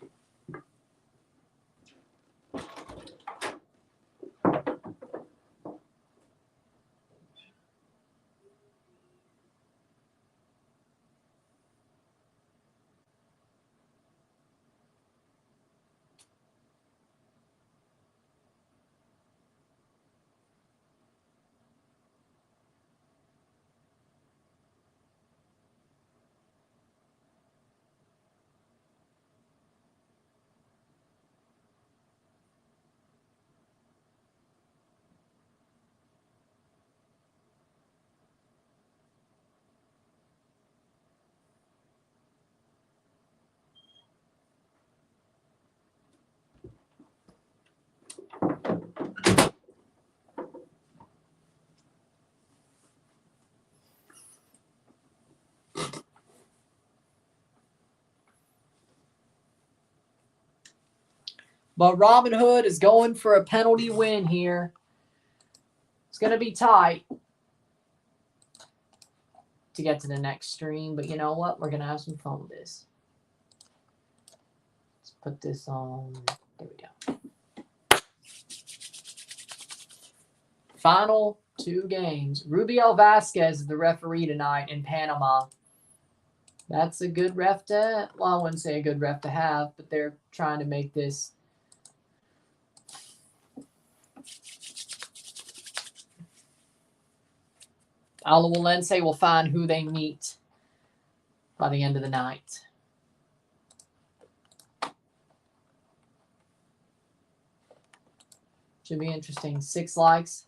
Speaker 1: But Robinhood is going for a penalty win here. It's going to be tight to get to the next stream. But you know what? We're going to have some fun with this. Let's put this on. There we go. Final 2 games. Rubiel Vasquez is the referee tonight in Panama. That's a good ref to, well, I wouldn't say a good ref to have, but they're trying to make this. Alajuelense will find who they meet by the end of the night. Should be interesting. 6 likes.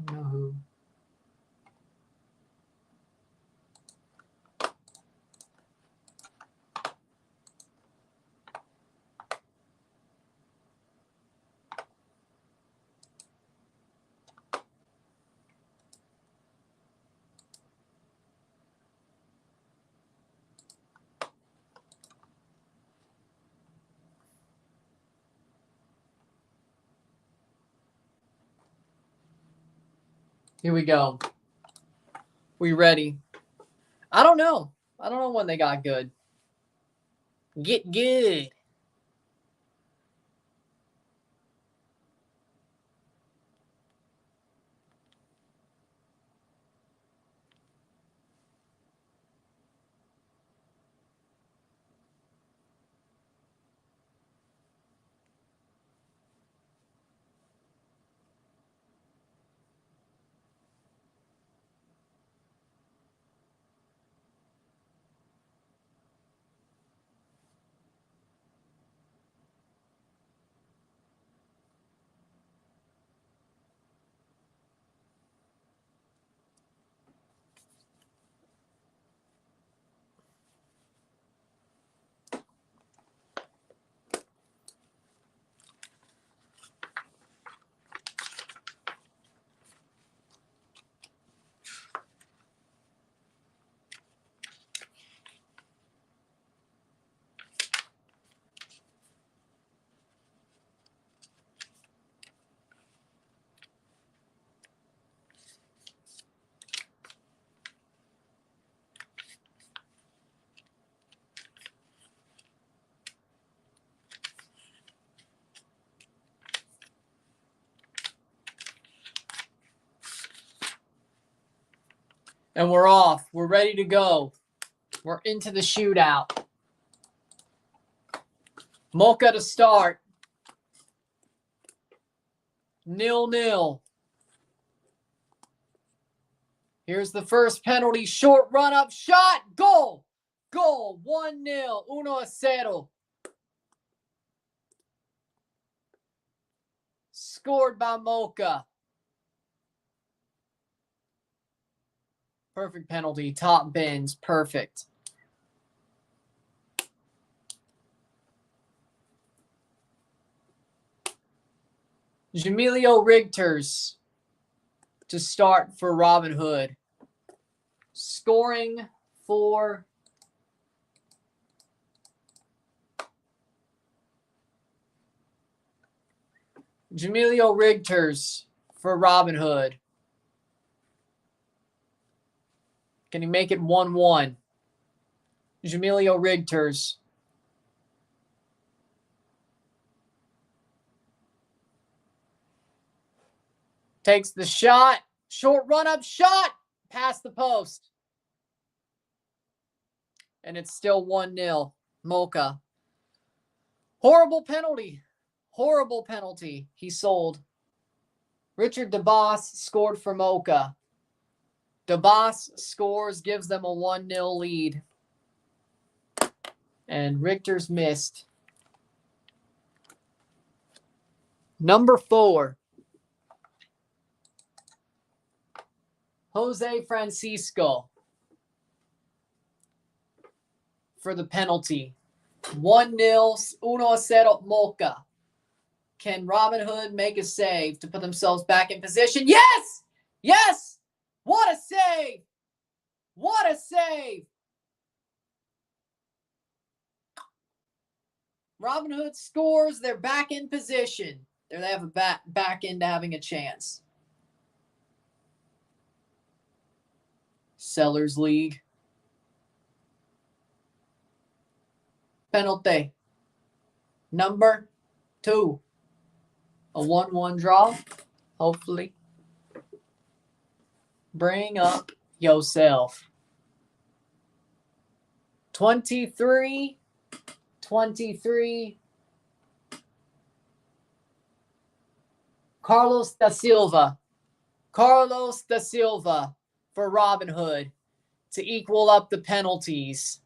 Speaker 1: Don't know who. Here we go. We ready? I don't know. I don't know when they got good. Get good. And we're off. We're ready to go. We're into the shootout. Moca to start. 0-0. Here's the first penalty. Short run-up shot. Goal. Goal. 1-0. 1-0. Scored by Moca. Perfect penalty. Top bins. Perfect. Jamilio Rigters to start for Robinhood. Scoring for Jamilio Rigters for Robinhood. Can he make it 1-1? Jamilio Rigters. Takes the shot. Short run-up shot. Past the post. And it's still 1-0. Moca. Horrible penalty. Horrible penalty. He sold. Richard DeBoss scored for Moca. DeBoss scores, gives them a 1-0 lead. And Richter's missed. Number 4. Jose Francisco for the penalty. 1-0, 1-0 Moca. Can Robinhood make a save to put themselves back in position? Yes! Yes! What a save! What a save! Robinhood scores. They're back in position. They have a back into having a chance. Sellers League. Penalty. Number 2. A 1-1 draw. Hopefully. Bring up yourself. 23. Carlos da Silva. Carlos da Silva for Robinhood to equal up the penalties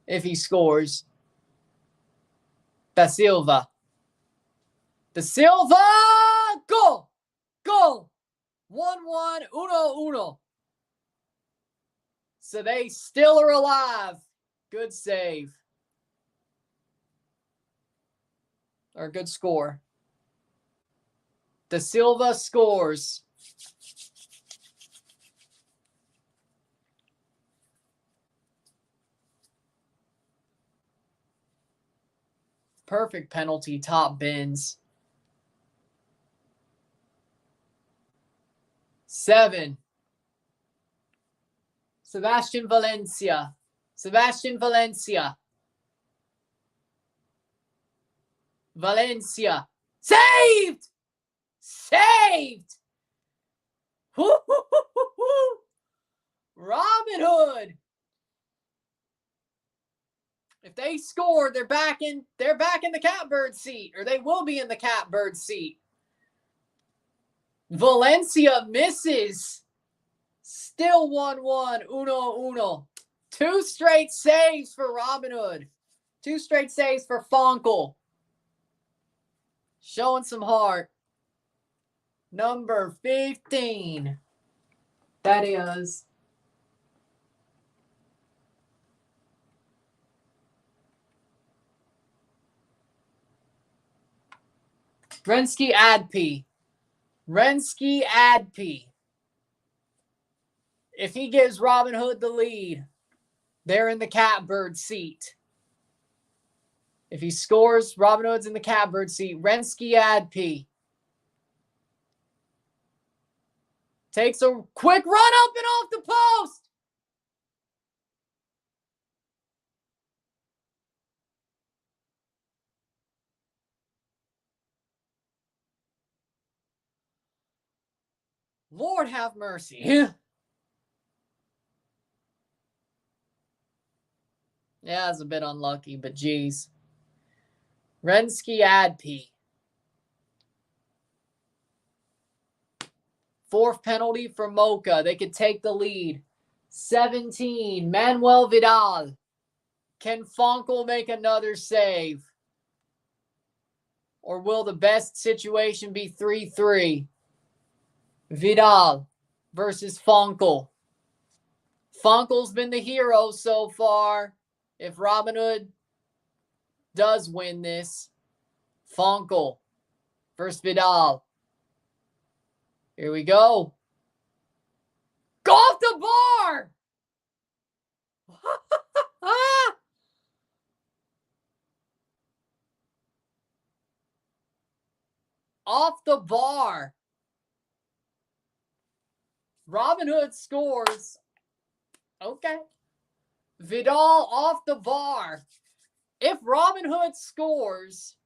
Speaker 1: if he scores. Da Silva. Da Silva! Goal! Goal! 1-1, 1-1. So they still are alive. Good save. Or good score. Da Silva scores. Perfect penalty, top bins. 7. Sebastian Valencia. Sebastian Valencia. Valencia. Saved! Saved! Robinhood. If they score, they're back in the catbird seat, or they will be in the catbird seat. Valencia misses. Still 1-1, 1-1. 2 straight saves for Robinhood. 2 straight saves for Fonkel. Showing some heart. Number 15. That is Renski Adpe. Renski Adpe. If he gives Robinhood the lead, they're in the catbird seat. If he scores, Robinhood's in the catbird seat. Renski Adpe takes a quick run up and off the post. Lord have mercy. Yeah, it's a bit unlucky, but geez. Renski Adp. Fourth penalty for Moca. They could take the lead. 17. Manuel Vidal. Can Fonkel make another save? Or will the best situation be 3-3? Vidal versus Fonkel. Fonkel's been the hero so far. If Robinhood does win this, Fonkel versus Vidal. Here we go. Go off the bar! Off the bar. Robinhood scores. Okay. Vidal off the bar. If Robinhood scores,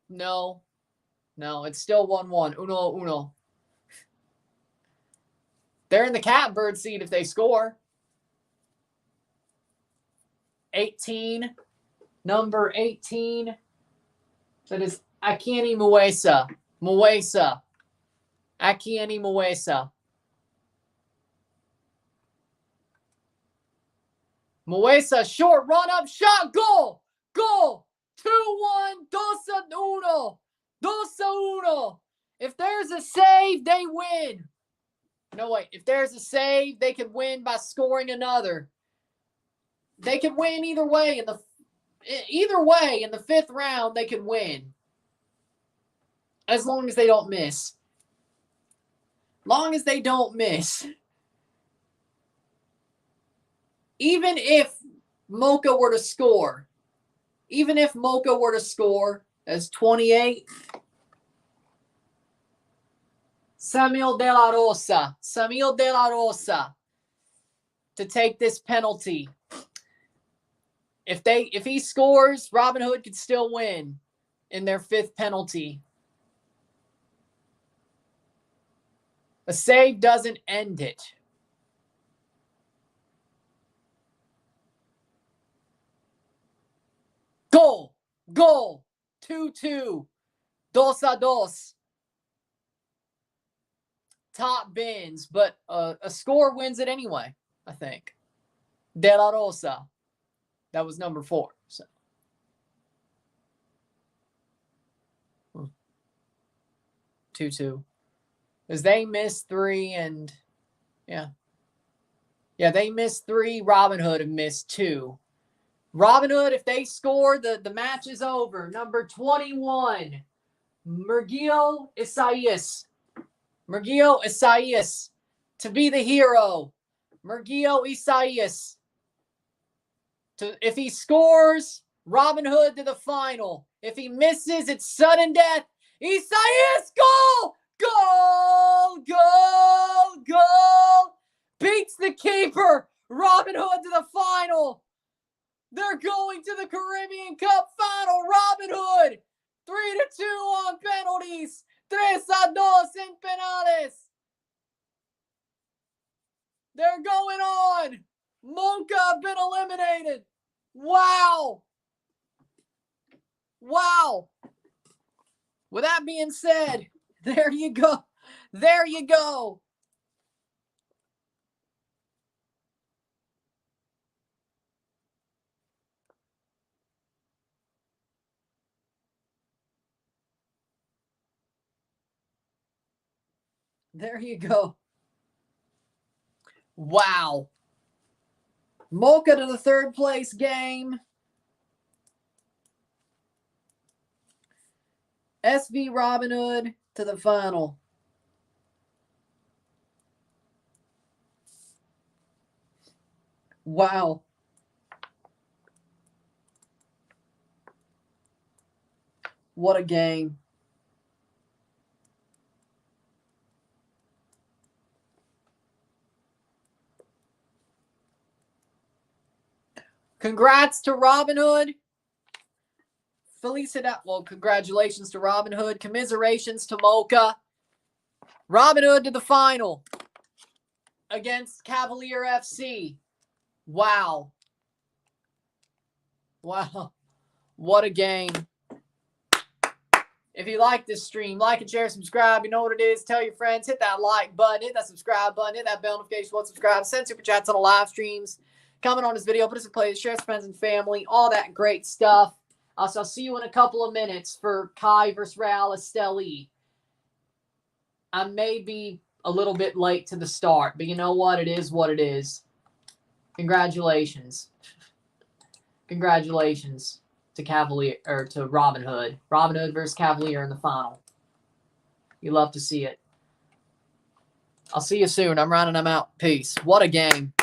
Speaker 1: no, it's still 1-1. Uno. They're in the catbird seat if they score. 18, number 18. That is Akieni Muesa. Akieni Muesa. Muesa, short run up shot, goal. 2-1, 2-1. If there's a save, they win. No, wait. If there's a save, they could win by scoring another. They could win either way. In the fifth round, they could win. As long as they don't miss. Even if Moca were to score, as 28, Samuel De La Rosa to take this penalty. If he scores, Robinhood could still win in their fifth penalty. A save doesn't end it. Goal. 2-2. 2-2. Top bins, but a score wins it anyway, I think. De La Rosa. That was number 4. So. 2-2. Because they missed 3 and they missed 3. Robinhood have missed 2. Robinhood, if they score, the match is over. Number 21, Murgillo Isaias to be the hero. Murgillo Isaias. If he scores, Robinhood to the final. If he misses, it's sudden death. Isaias, goal! Beats the keeper. Robinhood to the final. They're going to the Caribbean Cup final. Robinhood, 3-2 on penalties. 3-2 en penales. They're going on. Moca have been eliminated. Wow. With that being said, there you go. There you go. Wow. Moca to the third place game. SV Robinhood to the final. Wow. What a game. Congrats to Robinhood. Felicidad. Well, congratulations to Robinhood. Commiserations to Moca. Robinhood to the final against Cavalier FC. Wow. Wow. What a game. If you like this stream, like and share, subscribe. You know what it is. Tell your friends. Hit that like button. Hit that subscribe button. Hit that bell notification. Subscribe. Send super chats on the live streams. Comment on this video. Put us in place. Share with friends and family. All that great stuff. So I'll see you in a couple of minutes for Kai versus Real Esteli. I may be a little bit late to the start, but you know what? It is what it is. Congratulations. Congratulations to Cavalier or to Robinhood. Robinhood versus Cavalier in the final. You love to see it. I'll see you soon. I'm running. I'm out. Peace. What a game.